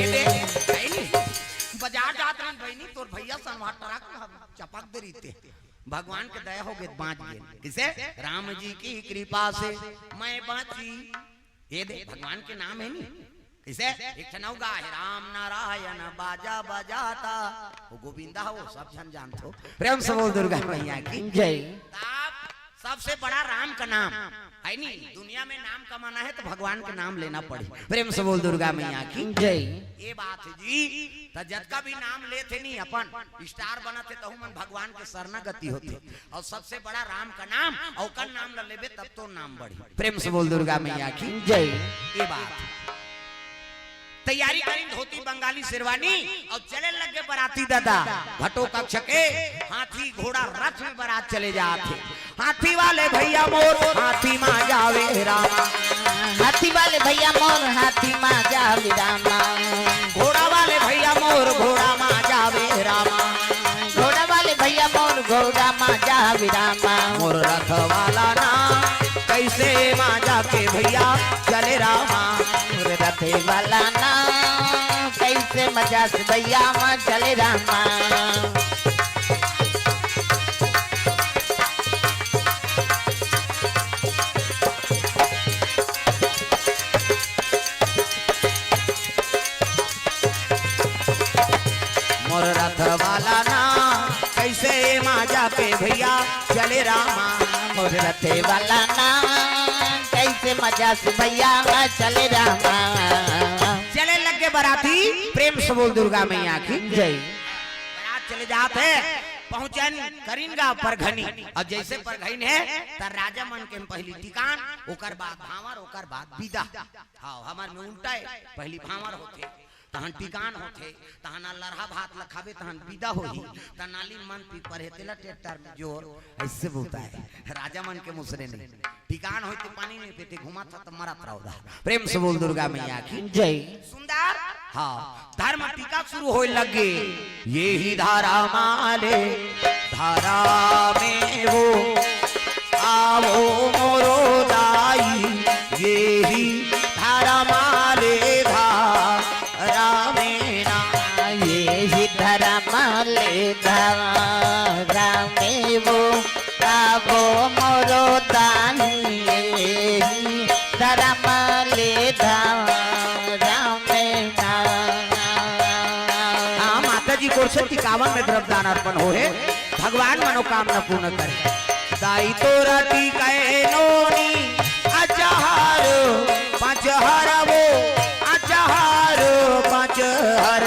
बाजार जात रहे बहनी तोर भैया संवार टरक चपक दे रीते भगवान के दया हो गए बाँच गए किसे राम जी की कृपा से मैं बची ये दे भगवान के नाम है नहीं किसे एक ठनौगा है राम नारायण बाजा बजाता वो गोविंदा हो सब जन जानते हो प्रेम से बोल दुर्गा मैया की जय सबसे बड़ा राम का नाम है नहीं दुनिया में नाम कमाना है तो भगवान के नाम लेना पड़े प्रेम से बोल दुर्गा मैया की जय ये बात है जी तो जब का भी नाम लेते नहीं अपन स्टार बनाते तो मन भगवान के शरणागति होते और सबसे बड़ा राम का नाम और का नाम ल लेबे तब तो नाम बढ़ी प्रेम से बोल दुर्गा मैया की जय ये बात तैयारी करी धोती बंगाली शेरवानी और चले लगे बराती दादा घटो कक्ष के हाथी घोड़ा रथ में बारात चले जाते हाथी वाले भैया मोर हाथी माँ जावे रामा हाथी वाले भैया मोर हाथी माँ जावे रामा घोड़ा वाले भैया मोर घोड़ा माँ जावे रामा घोड़ा वाले भैया मोर घोड़ा माँ जावे रामा मोर रथ वाला ना कैसे माँ जाके भैया चले रामा रथे वाला ना कैसे मजा से भैया माँ चले रामा मोर रथ वाला ना कैसे माजा पे भैया चले रामा मोर रथे वाला ना कैसे मजा से भैया माँ चले रामा चले लगे बराती प्रेम से बोल दुर्गा मैया की जय बारात चले जाते पहुंचन करीनगा परघनी और जैसे परघनी है तर राजा मन के पहली टिकान ओकर बाद भावर ओकर बाद विदा हाँ हमार में उल्टा है पहली भावर होते तहन टिकान होते तहन लरहा भात लखाबे तहन विदा होही तनाली मन पी परे तेला ट्रैक्टर में जोर ऐसे बोलता है राजा मन के मुसरे नहीं टिकान होते पानी में पेटे घुमा था तो मरत रहोदा प्रेम से बोल दुर्गा मैया की जय सुंदर हाँ धर्म टीका शुरू होने लगे ये ही धारा माले धारा में वो आवो मोरो दाई ये ही धारा माले धारा में ना ये ही धर्म ले धारा में वो आवो मोरो दाई ये ही धर्म ले धारा में ना हाँ माता जी को 51 में द्रव्यदान अर्पण हो है भगवान मनोकामना पूर्ण करे दाई तोरा टीकाए नोनी अजहार पांच हर वो अजहार पांच हर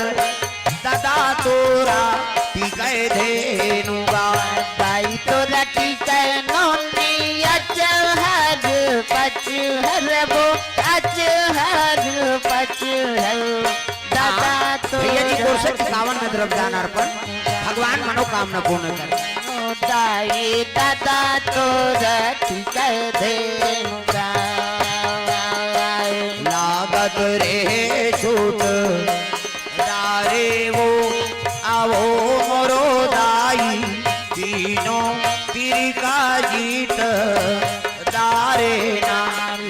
दादा तोरा टीकाए धेनुगा दाई तो रटी नोनी अचहर पचहर वो अचहर पचहर दादा तो भैया जी को 51 में द्रव्यदान अर्पण भगवान मनोकामना पूर्ण करे दाई दादा तो रटी धेनुगा लागत रे छूट दारे वो आवो मोरो दाई तीनों तिरी का जीत दारे ना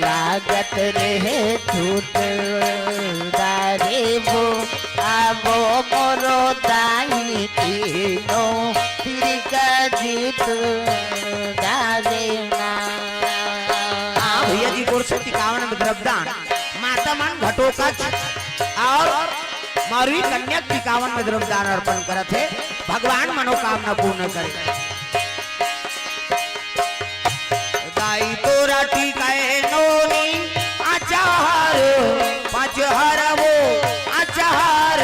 लागत रहे झूठ दारे वो आवो मोरो दाई तीनों तिरका जीत दारे ना हाँ भैया जी को 51 में द्रव्यदान माता मन घटोत्कच और मारवी कन्या 51 में द्रव्यदान अर्पण करत है भगवान मनोकामना पूर्ण करे दाई तोरा टीकाए नोनी अचार पांच हर वो अचार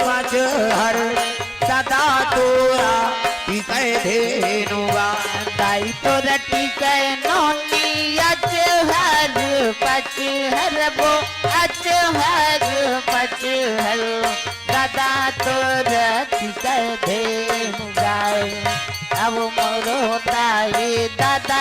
पांच हर दादा तोरा टीकाए धेनुगा दाई तो रटी नोनी अचहर पचहर वो अचहर पचहर दादा तो रटी धेनुगा अब मोरो दाई दादा